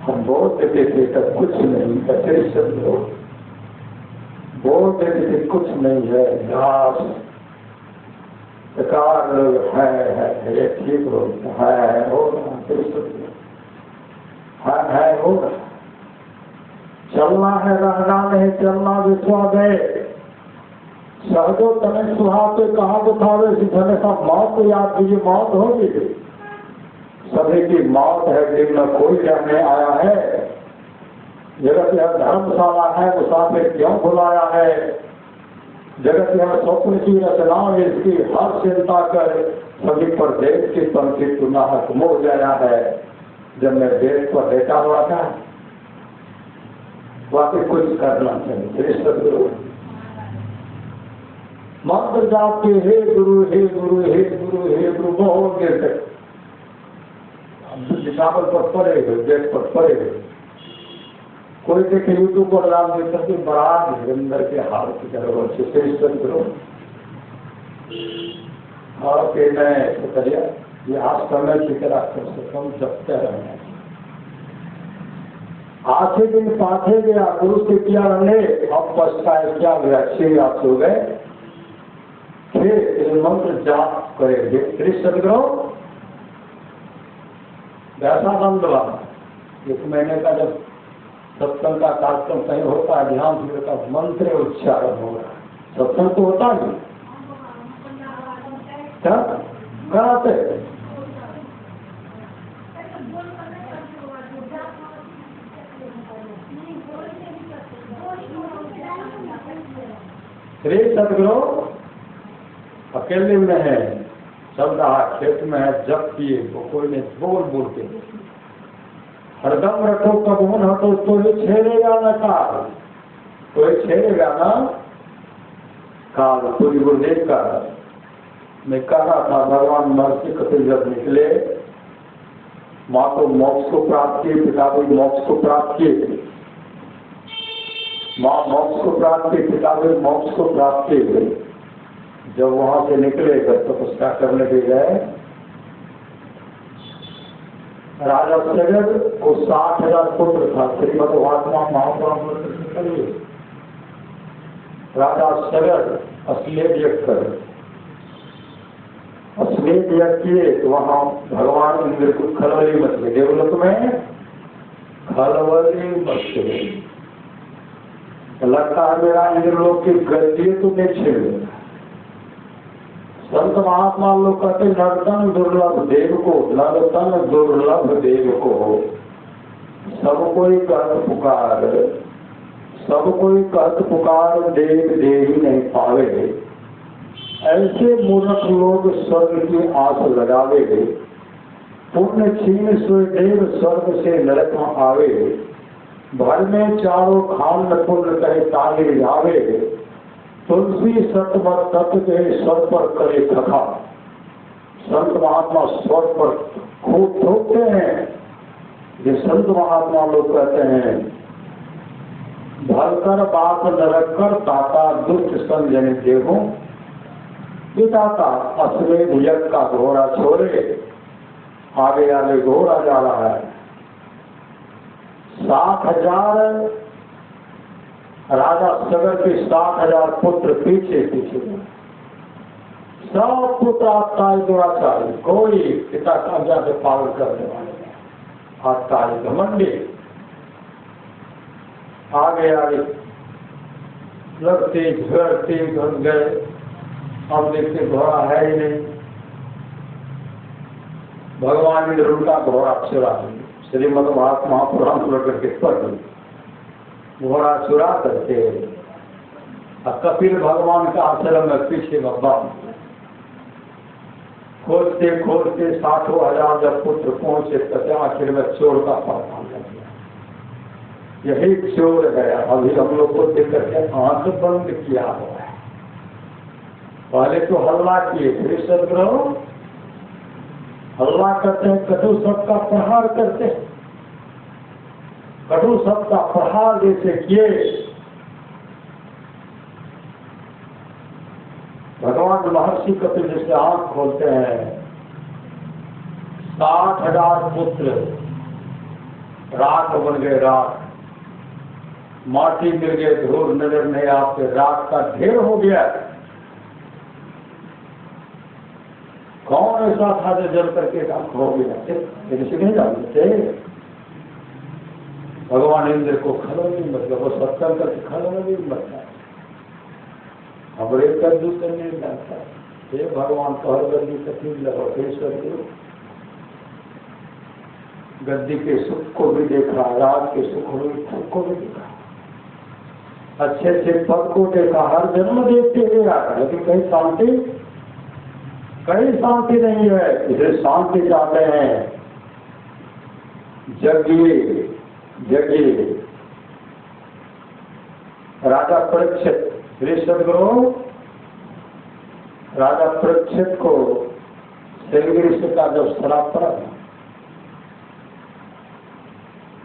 Speaker 1: हम बोल देते थे तब कुछ नहीं, ऐसे शब्द बोल देते थे कुछ नहीं है, घास प्रकार है, ये ठीक हो है, हो है हो। चलना है, रहना नहीं, चलना विश्वास है। सहजो तने सुहाव पे कहा उठावे, हमेशा मौत को याद कीजिए, मौत होगी। सभी की मौत है, दिन में कोई रहने आया है। जगत यह धर्मशाला है, मुसाफिर क्यों बुलाया है। जगत यह स्वप्न की रचना, इसकी हर चिंता कर सभी पर देश की पंक्ति पुनः मोह गया है। जब मैं देश पर बैठा हुआ था, वाकई कुछ करना चाहिए। मंत्र जाप के हे गुरु हे गुरु हे गुरु हे गुरु बहुत देर तक निशावल पर पड़े गए, देश पर पड़े गए। कोई देखे यूट्यूब पर राम देवता के बड़ा धीरेन्द्र के हाल की तरह करो। और मैं करिया ये आज समय की तरह कर सकता हूँ, जपते रहना। आठे दिन पाठे गया, गुरु से किया रहे, अब पछताए क्या गया, 6 रात हो गए। फिर मंत्र जाप करेंगे, फिर सदगुरु व्यासानंद वाला 1 महीने का जब सत्संग का कार्यक्रम कहीं होता है, ध्यान का मंत्र उच्चारण होगा। सत्संग तो होता नहीं, क्या कराते श्री सदगुरु अकेले में है, चल रहा खेत में है, जब किए वो कोई ने बोल बोलते हरदम रखो, कबून हटो तो ये छेड़ेगा ना काल, तो ये छेड़ेगा ना काल। पूरी गुरुदेव का मैं कह रहा था, भगवान महर्षि कपिल जब निकले, माँ को मोक्ष को प्राप्त किए, पिता को मोक्ष को प्राप्त किए। माँ मोक्ष को प्राप्त की, पिता को मोक्ष को प्राप्त किए। जब वहां से निकले, जब तपस्या करने के गए, राजा सगद को 60,000 पुत्र था। श्रीमद महात्मा महापुराण राजा सगर अश्वमेध यज्ञ कर, अश्वमेध यज्ञ किए तो वहां भगवान इंद्र को खलबली मच गई, देवलोक में खलबली मच गई। लगता है मेरा इंद्रलोक की गद्दी तो नहीं छिड़। संत महात्मा लोग कहते नर्तन दुर्लभ देव को, नर्तन दुर्लभ देव को सब कोई कहत पुकार, सब कोई कहत पुकार देव देवी नहीं पावे। ऐसे मूर्ख लोग स्वर्ग की आस लगावे, पुण्य छीन सोए देव स्वर्ग से नरक में आवे। भर में चारों खान पुण्य कहे ताले जावे, तुलसी सतवर तत्व के स्वर पर करे खखा। संत महात्मा स्वर पर खूब ठोकते हैं। ये संत महात्मा लोग कहते हैं भरकर बाप नरक कर दाता दुष्ट संजन देहो। पिताता अश्वमेध यज्ञ का घोड़ा छोड़े, आगे आगे घोड़ा जा रहा है। 60,000 राजा सगर के 60,000 पुत्र पीछे पीछे, सब पुत्र आपका दुराचारी, कोई पिता का आज्ञा से पालन करने वाले नहीं। आपका घमंडी आगे आगे लड़ते झगड़ते घट गए। अब देखते घोड़ा है ही नहीं। भगवान ने उनका घोड़ा चुरा, श्रीमद् भागवत महापुराण प्रकट के पढ़ घोड़ा चुरा करके कपिल भगवान का आश्रम में पीछे बाबा खोजते खोजते 60,000 जब पुत्र पहुंचे तो आखिर में चोर का पता लग गया। यही चोर है। अभी हम लोग को देख करके आंख बंद किया हुआ है। पहले तो हल्ला किए, फिर सदग्रह हल्ला करते हैं, कटु शब्द का प्रहार करते हैं। कटु शब्द का प्रहार जैसे किए, भगवान महर्षि कपिल जैसे आंख खोलते हैं, 60,000 पुत्र राख बन गए। राख माटी मिल गए, धूल नजर नहीं आते, राख का ढेर हो गया। कौन ऐसा था जो जल करके राख हो गया? नहीं जानते। भगवान इंद्र को खलबली मतलब वो सत्संग करके खलबली मतलब हमारे कद्दू करने लगता है। हे भगवान कहर गद्दी तकलीफ लगो, गद्दी के सुख को भी देखा, राज के सुख को भी देखा, अच्छे से पद को देखा, हर जन्म देखते हुए आता, लेकिन कहीं शांति नहीं है। इसे शांति चाहते हैं। जगिए जगिए। राजा परीक्षित, श्री सदगुरु राजा परीक्षित को श्रीगिरी से का जब शराब पड़ा,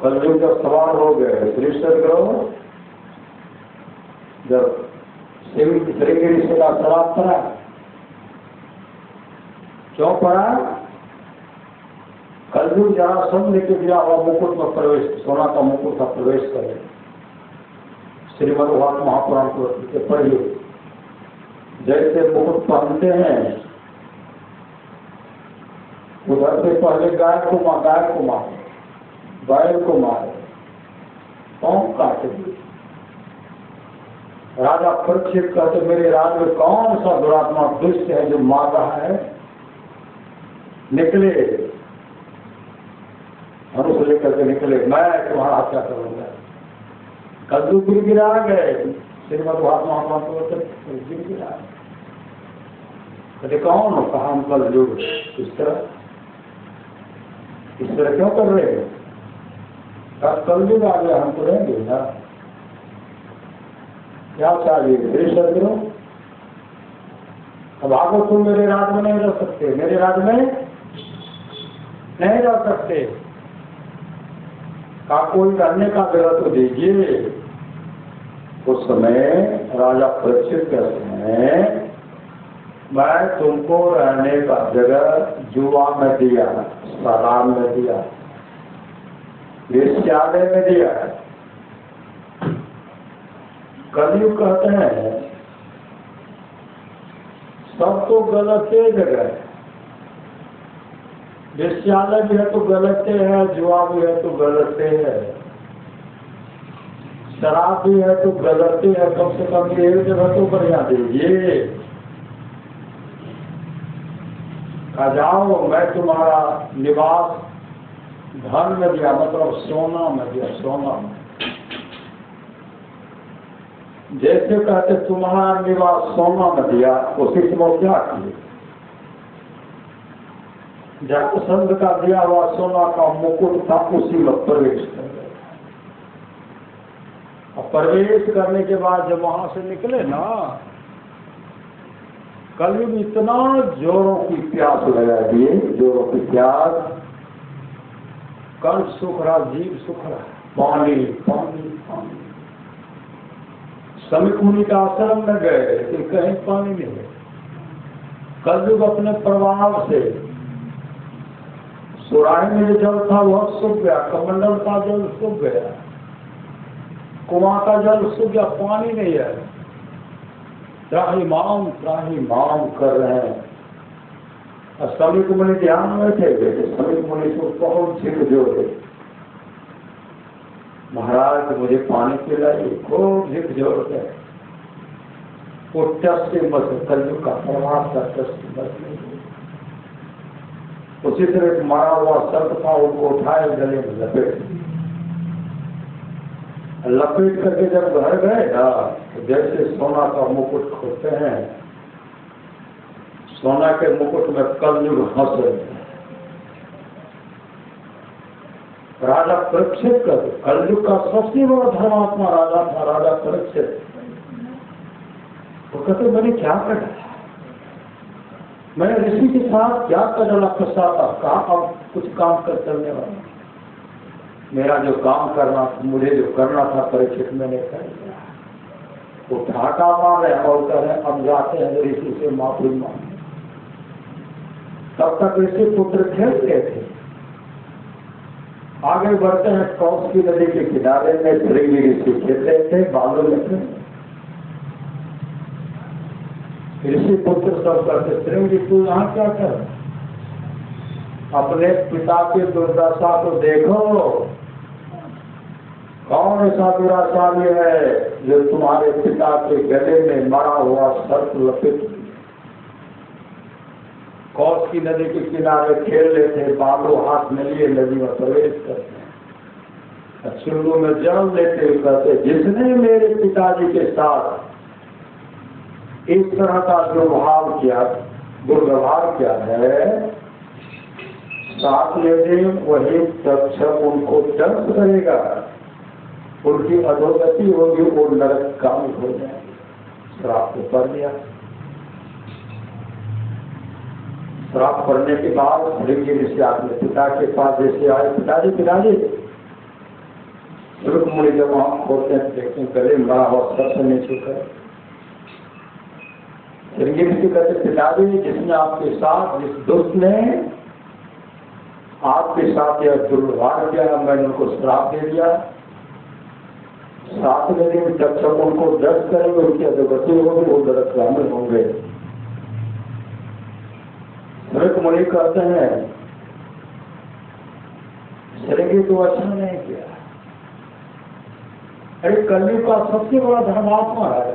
Speaker 1: कलयुग जब सवार हो गए, श्री सदगुरु जब श्रीगिरी से का शराब पड़ा, क्यों पड़ा? कलयुग जरा सब लेके दिया हुआ मुकुट में प्रवेश, सोना का मुकुट का प्रवेश करे। श्रीमद् भागवत महापुराण को पढ़िए। जैसे मुकुट पहनते हैं, उधर से पहले गाय को मारे, बैल को मारे, पांव काटे। राजा परीक्षित कहते मेरे राज में कौन सा दुरात्मा दुष्ट है जो मार रहा है? निकले, मनुष्य लेकर के निकले, मैं तुम्हारा हत्या करूंगा। कद्दू गिरा गए। श्रीमद् भागवत महापुराण गिरा। कहते कौन हो? कहा हम कल युग। इस तरह क्यों कर रहे हैं? कल युग आ गया, हम तो रहेंगे ना। क्या चाहिए? मेरे सदगुरु अब आगो तुम मेरे राज में नहीं रह सकते, मेरे राज में नहीं रह सकते। का कोई रहने का जगह तो दीजिए। उस समय राजा परीक्षित के समय मैं तुमको रहने का जगह जुआ में दिया, शराब में दिया, वेश्यालय में दिया, कलयुग कहते हैं सब तो गलते जगह है, विश्यालय भी है तो गलते है, जुआ भी है तो गलते है, शराब भी है तो गलते है, कम से कम ये एक जगह तो बढ़िया दीजिए। कहा जाओ मैं तुम्हारा निवास धन में दिया, मतलब सोना में दिया, सोना में। जैसे कहते तुम्हारा निवास सोना में दिया, उसी समय क्या किए? जरासंध का दिया हुआ सोना का मुकुट था, उसी में प्रवेश कर गए। और प्रवेश करने के बाद जब वहां से निकले ना, कलयुग इतना जोरों की प्यास लगा दिए, जोरों की प्यास, कंठ सूख रहा, जीभ सूख रहा, पानी पानी पानी। समीप मुनि का आश्रम में गए लेकिन कहीं पानी नहीं है। कलयुग अपने प्रभाव से सुराही में जो जल था वह सूख गया, कमंडल का जल सूख गया, कुआं का जल सूख गया, पानी नहीं है। त्राहिमाम कर रहे हैं। और समीप मुनि ध्यान में थे, समीप मुनि को बहुत झिक जोड़े, महाराज मुझे पानी पिलाइए, खूब झिक जोड़ते हैं। वो टस से मत, कलयुग का प्रभाव का टस से मत नहीं। उसी तरह एक मारा हुआ सर्प था, उनको उठाए गले में लपेट करके जब घर गए ना, तो जैसे सोना का मुकुट खोलते हैं, सोना के मुकुट में कलयुग हंस रहे हैं। राजा परीक्षित कर, कलयुग का सबसे बड़ा धर्मात्मा राजा था, राजा परीक्षित। वो कहते मैंने क्या करा, मैंने ऋषि के साथ क्या कर डाला, फंसाता, कहा अब कुछ काम कर चलने वाला, मेरा जो काम करना, मुझे जो करना था परीक्षित मैंने कर दिया। वो ढाका मार रहे और कह रहे अब जाते हैं ऋषि से माफी मांगे। तब तक ऋषि पुत्र खेल रहे थे। आगे बढ़ते हैं, कौशकी नदी के किनारे में श्रृंगी ऋषि खेल रहे थे, बालों में थे। ऋषि पुत्र सब कहते श्रृंगी तू यहाँ क्या कर, अपने पिता की दुर्दशा को देखो, कौन ऐसा दुराचार्य है जो तुम्हारे पिता के गले में मरा हुआ सर्प लपेट। कौशकी नदी के किनारे खेल रहे थे, बालों हाथ में लिए नदी में प्रवेश करते हैं, चुल्लू में जल लेते हुए कहते जिसने मेरे पिताजी के साथ इस तरह का दुर्भाव किया, दुर्व्यवहार किया है, साथ में दिन वही तक्षक उनको दंड करेगा, उनकी अधोगति होगी, वो नरक काम हो जाए। श्राप को पढ़ दिया। श्राप पढ़ने के बाद श्रृंगी ऋषि अपने पिता के पास जैसे आए, पिताजी पिताजी, रुक मुनि जब हम खोलते हैं देखते हैं गले मरा हुआ सर्प नहीं छूकर। श्रृंगी ऋषि कहते पिताजी जिसने आपके साथ, जिस दुष्ट ने आपके साथ यह दुर्व्यवहार किया, मैंने उनको श्राप दे दिया, साथ में दिन जब तक उनको दर्द करेंगे, उनकी अधोगति होगी, वो नरकगामी होंगे। श्रृंग मुनि कहते हैं श्रृंगी तो अच्छा नहीं किया, अरे कलयुग का सबसे बड़ा धर्मात्मा है,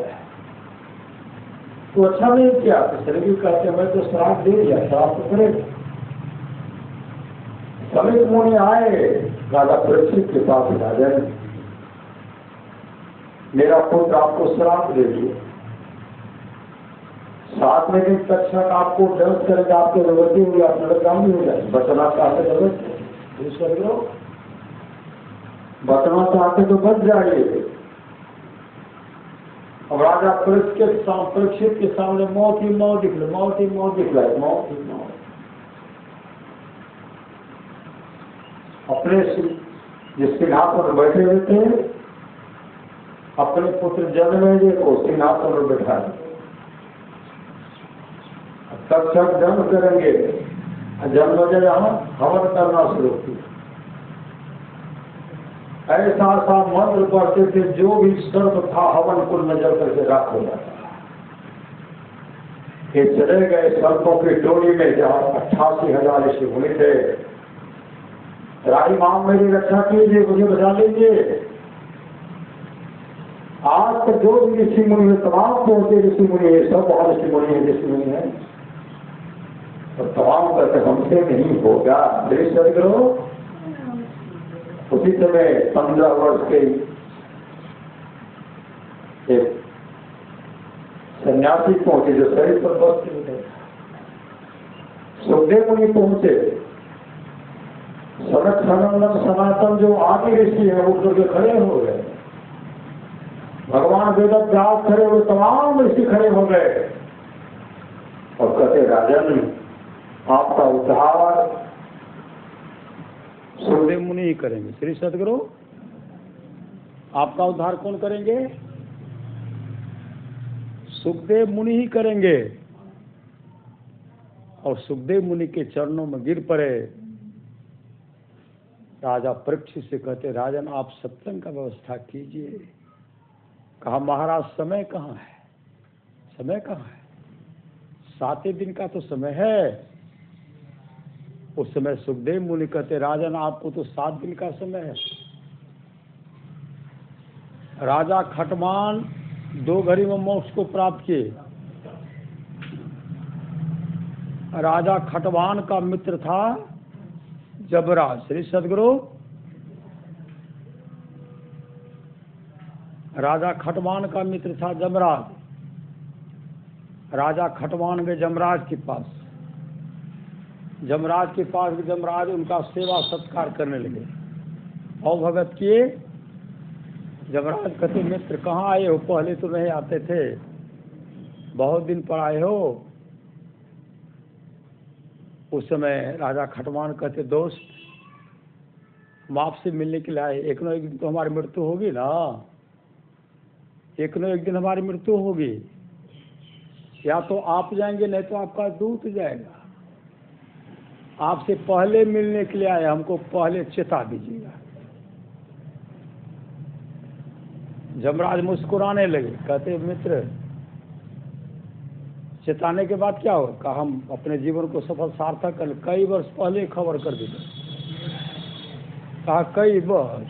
Speaker 1: तो अच्छा नहीं किया। तो श्रृंगी कहते हैं मैं तो श्राप दे दिया, श्राप तो करेगा। समीप मुनि आए राजा परीक्षित के पास, राजा ने मेरा पुत्र आपको श्राप दे दिया, सात में दिन तक्षक आपको दर्द करेगा, आपको जरूरती होगी, आप नरकगामी हो जाए। बचना चाहते तो बचना चाहते तो बच जाइए। अब राजा परीक्षित के सामने मौत ही मौत दिखलाई, मौत ही मौत दिखलाई, मौत ही मौत। अपने जिस सिंहासन पर बैठे हुए थे, अपने पुत्र जन्मेजय को सिंहासन पर बैठा, तब तक जन्म करेंगे, जन्मेजय यहाँ हवन करना शुरू किया। ऐसा सा मंत्र पढ़ते थे जो भी सर्प था हवन को नजर करके राख हो जाता। ये चले गए सर्पों की टोली में जहाँ 88,000 ऋषि मुनि थे। राही माम मेरी रक्षा कीजिए, मुझे बचा लीजिए। आज तक जो भी ऋषि मुनि है, तमाम पहुंचे ऋषि मुनि है, सब वहां ऋषि मुनि है, ऋषि मुनि है, और तमाम करके हमसे नहीं होगा। मेरे सदगुरु उसी समय 15 वर्ष के एक सन्यासी पहुंचे जो शरीर पर बस थे। सुखदेव मुनि पहुंचे। सनक सनंदन सनातन जो आदि ऋषि है उठ करके खड़े हो गए। भगवान वेद व्यास खड़े हुए, तमाम ऋषि खड़े हो गए और कहते राजन आपका उद्धार सुखदेव मुनि ही करेंगे। श्री सदगुरु आपका उद्धार कौन करेंगे? सुखदेव मुनि ही करेंगे। और सुखदेव मुनि के चरणों में गिर पड़े। राजा परीक्षित से कहते राजन आप सत्संग का व्यवस्था कीजिए। कहा महाराज समय कहाँ है? समय कहाँ है? 7 दिन का तो समय है। उस समय सुखदेव मुनि कहते राजन आपको तो 7 दिन का समय है। राजा खटमान 2 घड़ी में मोक्ष को प्राप्त किए। राजा खटवान का मित्र था जबराज। श्री सदगुरु राजा खटवान का मित्र था जमराज। राजा खटवान गए जमराज के पास। जमराज के पास जमराज उनका सेवा सत्कार करने लगे और भगत किए। जमराज कहते मित्र कहाँ आए हो? पहले तो नहीं आते थे, बहुत दिन पर आए हो। उस समय राजा खटवान कहते दोस्त हम आपसे मिलने के लिए आए। एक न एक दिन तो हमारी मृत्यु होगी ना, एक न एक दिन हमारी मृत्यु होगी। या तो आप जाएंगे नहीं तो आपका दूत जाएगा। आपसे पहले मिलने के लिए आए, हमको पहले चेता दीजिएगा। जमराज मुस्कुराने लगे, कहते मित्र चेताने के बाद क्या हो? कहा हम अपने जीवन को सफल सार्थक कर, कई वर्ष पहले खबर कर दी। कहा कई वर्ष?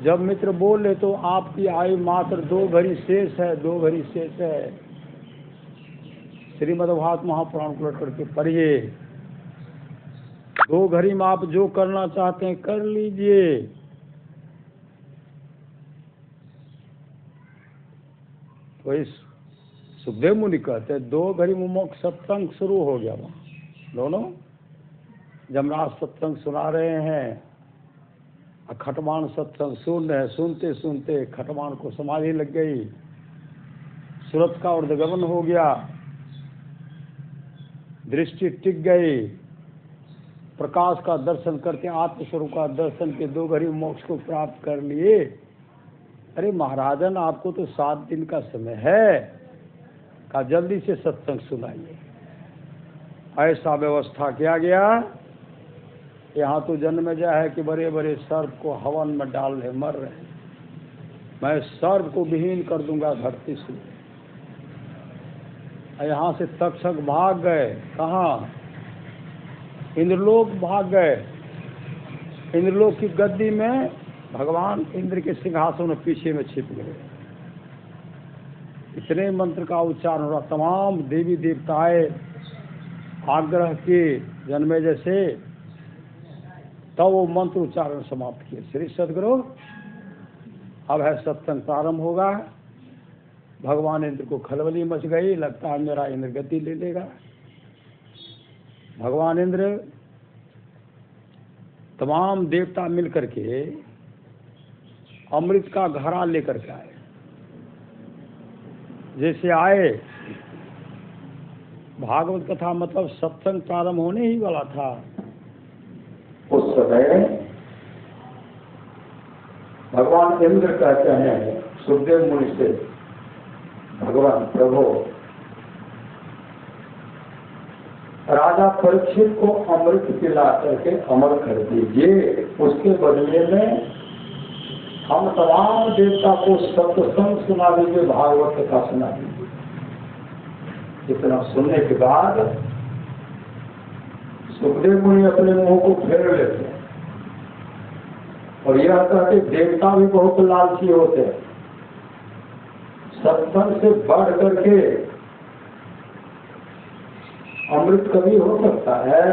Speaker 1: जब मित्र बोले तो आपकी आयु मात्र 2 घड़ी शेष है, 2 घड़ी शेष है। श्रीमद्भागवत महापुराण को लौट करके पढ़िए। 2 घड़ी में आप जो करना चाहते हैं कर लीजिए। तो इस सुखदेव मुनि कहते 2 घड़ी में मोक्ष सत्संग शुरू हो गया। वहाँ दोनों जमराज सत्संग सुना रहे हैं, खटवान सत्संग सुन रहे हैं। सुनते सुनते खटवान को समाधि लग गई, सूरत का ऊर्ध्वगमन हो गया, दृष्टि टिक गई। प्रकाश का दर्शन करके आत्मस्वरूप का दर्शन के 2 घड़ी मोक्ष को प्राप्त कर लिए। अरे महाराजन आपको तो 7 दिन का समय है, का जल्दी से सत्संग सुनाइए। ऐसा व्यवस्था किया गया। यहाँ तो जन्मेजय है कि बड़े बड़े सर्प को हवन में डाल रहे, मर रहे। मैं सर्प को विहीन कर दूंगा धरती से। यहाँ से तक्षक भाग गए। कहाँ? इंद्रलोक भाग गए। इंद्रलोक की गद्दी में भगवान इंद्र के सिंहासन में पीछे में छिप गए। इतने मंत्र का उच्चारण हो रहा, तमाम देवी देवताएं आग्रह के जन्मेजय से, तब वो मंत्र उच्चारण समाप्त किए। श्री सदगुरु अब है सत्संग प्रारंभ होगा। भगवान इंद्र को खलबली मच गई, लगता है मेरा इंद्र गति ले लेगा। भगवान इंद्र तमाम देवता मिलकर के अमृत का घड़ा लेकर के आए। जैसे आए, भागवत कथा मतलब सत्संग प्रारंभ होने ही वाला था। उस समय भगवान इंद्र कहते हैं सुखदेव मुनि से, भगवान प्रभु राजा परीक्षित को अमृत पिला करके अमर कर दीजिए, उसके बदले में हम तमाम देवता को सत्संग सुना दीजिए, भागवत कथा सुना दीजिए। इतना सुनने के बाद सुखदेव मुनि अपने मुंह को फेर लेते हैं और यह कहते देवता भी बहुत लालची होते हैं, सत्संग से बढ़ करके अमृत कभी हो सकता है?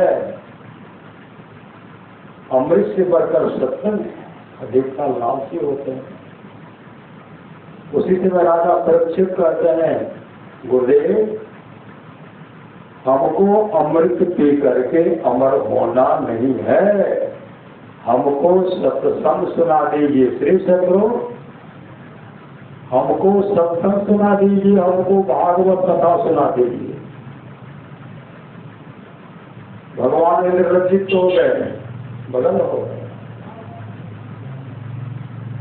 Speaker 1: अमृत से बढ़कर सत्संग है, देवता लालची होते हैं। उसी से में राजा परीक्षित कहते हैं गुरुदेव हमको अमृत पी करके अमर होना नहीं है, हमको सत्संग सुना दीजिए। श्री सद्गुरु हमको सत्संग सुना दीजिए, हमको भागवत कथा सुना दीजिए। भगवान निर्लज्जित हो गए, बदल हो गए।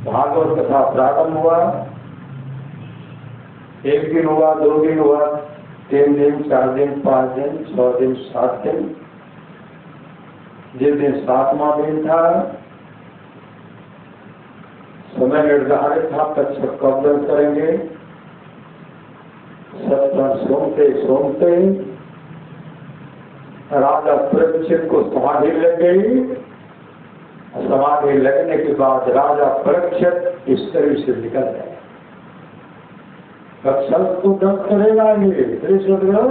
Speaker 1: भागवत कथा प्रारंभ हुआ, एक दिन हुआ, 2 दिन हुआ, 3 दिन, 4 दिन, 5 दिन, 6 दिन, 7 दिन। जिस दिन 7वां दिन था, समय निर्धारित था, तक्षक कब दर्शन करेंगे। सत्संग सुनते सुनते राजा परीक्षित को समाधि लग गई। समाधि लगने के बाद राजा परीक्षित इस शरीर से निकल गए। तक्षक को दंश करेगा ये, श्री सद्गुरु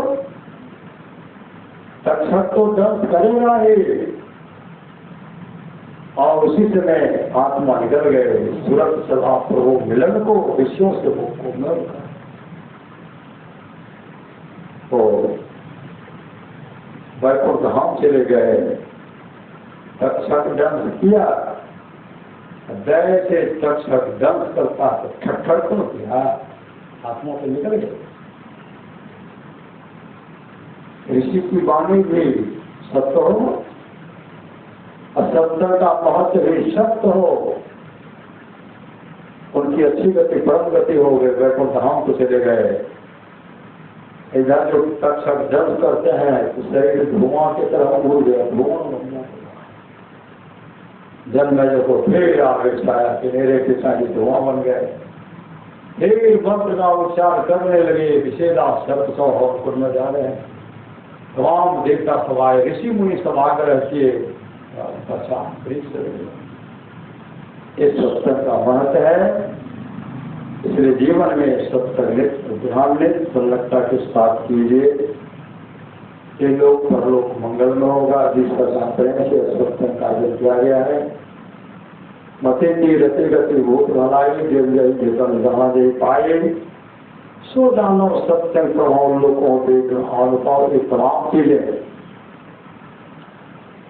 Speaker 1: तक्षक को दंश करेगा ये। और उसी समय आत्मा निकल गए सूरत सभा प्रभु मिलन को, विषयों से मुख को मिलकर। तो वैकुंठ धाम चले गए। तक्षक दंश किया, जैसे तक्षक दंश करता है ठट्ठड़ तो किया, आत्मा से निकल गए। ऋषि की वाणी भी सत्य हो, असत्य का महत्व भी सत्य हो। उनकी अच्छी गति परम गति हो गई, वैकुंठ धाम को चले गए। इधर जो तक्षक दंश करते हैं तो शरीर धुआं की तरह उड़ गया, धुआं बन गया। जन्म को फिर आवेश आया कि मेरे पिताजी धुआं बन गए। फिर मंत्र का उच्चार करने लगे, विषेदा शब्द सौ होर में जा रहे हैं। तमाम देवता सभाए, ऋषि मुनि सभाग्रह किए। इस सत्संग का महत्व है, इसलिए जीवन में सत्संग ध्यान में संलग्नता के साथ कीजिए। ये लोग परलोक मंगल में होगा, जिसका प्रेम से सत्संग कार्य किया गया है। मते की रति गति भूत भलाई देव जय जीवन जहाँ दे पाए, सो जानो सत्संग प्रभाव लोगों देख अनुपाव की तमाम चीजें।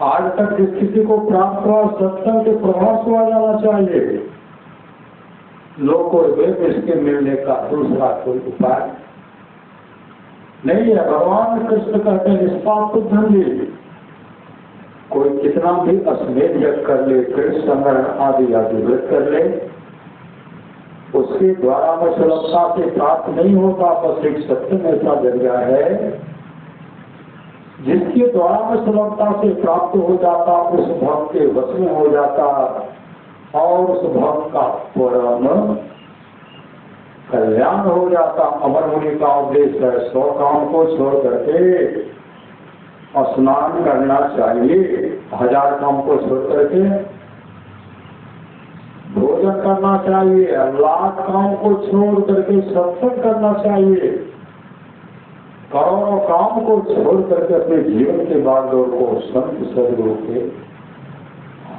Speaker 1: आज तक जिस किसी को प्राप्त हुआ सत्संग के प्रभाव से आ जाना चाहिए। लोग को इसके मिलने का दूसरा कोई उपाय नहीं है। भगवान कृष्ण कहते हैं निष्पाप धन, कोई कितना भी अस्मेध यज्ञ कर ले, कृष्ण संग्रहण आदि आदि व्रत कर ले, उसके द्वारा में सुलभता से प्राप्त नहीं होता। बस एक सत्य में ऐसा जरिया है जिसके द्वारा में सुलभता से प्राप्त हो जाता, उस भक्त के वश में हो जाता और उस भक्त का परम कल्याण हो जाता। अमर मुनि का उद्देश्य है 100 काम को छोड़ करके स्नान करना चाहिए, 1000 काम को छोड़ करके भोजन करना चाहिए, 1,00,000 काम को छोड़ करके सत्संग करना चाहिए, करोड़ों काम को छोड़ करके अपने जीवन के बागडोर को संत सदगुरु के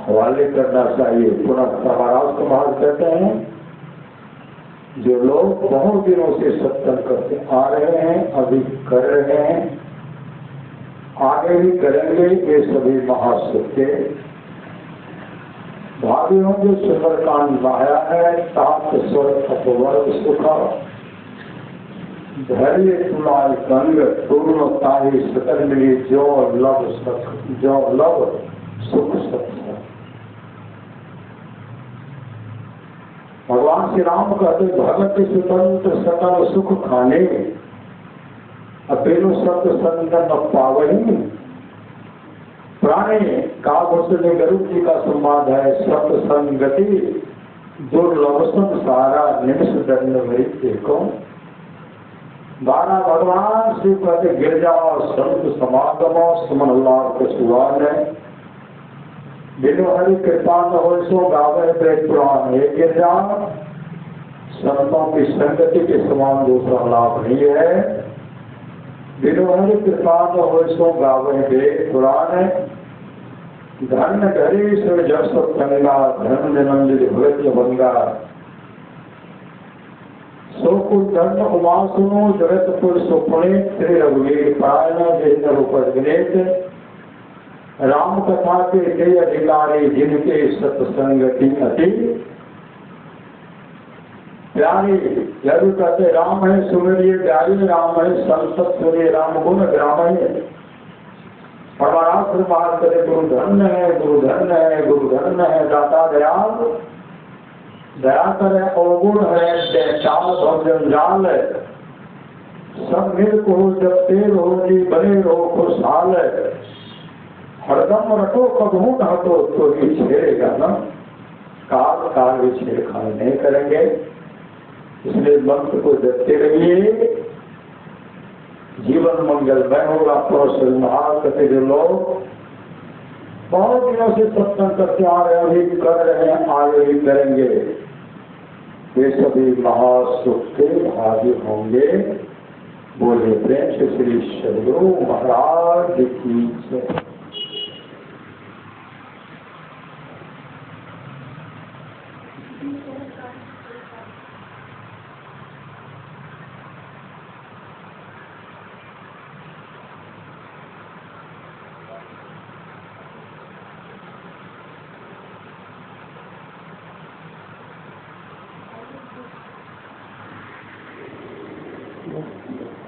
Speaker 1: हवाले करना चाहिए। पुनः महाराज को महाराज कहते हैं जो लोग बहुत दिनों से सत्संग करते आ रहे हैं, अभी कर रहे हैं, आगे भी करेंगे, ये सभी महासुख के भावियों जो सुंदरकांड लाया है। सात स्वर अपवर्ग सुख धैर्य तुलाय कंग पूर्ण ताही सकल मिली जो लव सुख सत्संग। भगवान श्री राम कहते भगत स्वतंत्र सकल सुख खाने, अपेनु सत्संग न पावही। प्राणी काव्य गरुड़ जी का संवाद है, सत्संगति दुर्लभ संसारा निमिष दंड वही देखो। 12 भगवान श्री कहते गिरजा संत समागम सुमन लाभ सुहान है। बिनु हरि कृपा न हो सो गावे वेद पुराण। हे गिरजा संतों की संगति के समान दूसरा लाभ नहीं है। बिनु हरि कृपा न हो सो गावे वेद पुराण। धन घरे से जब सत्संगा धन जनंजलि भगत भंगा। सोकुल धर्म उमा सुनो जगत पुर सुपुणे श्री रघुवीर पायन जिन उपजनेत। राम कथा के जय अधिकारी जिनके सत्संगति अति प्यारी। जरूर कहते राम है सुमिरिय प्यारी, राम है संसत सुनिए राम गुण ग्राम है। परमाराश्र मार्ग करे गुरु धन्य है, गुरु धन्य है, गुरु धन्य है। दाता दयाल दया करे अवगुण है, दैताल भवजंजाल है। सब मिल को जब तेल हो जी बने रहो खुशहाल है। हरदम रटो कबहू न हटो तो ही छेड़ेगा न। काल काल भी छेड़खानी नहीं करेंगे। इसलिए मंत्र को जपते रहिए, जीवन मंगलमय होगा। प्रोत्साहन करते जो लोग बहुत दिनों से सत्संग करते आ रहे हैं, अभी कर रहे हैं, आगे भी करेंगे, वे सभी महासुख के भागी होंगे। बोले प्रेम से श्री सदगुरु महाराज की जय। Thank you.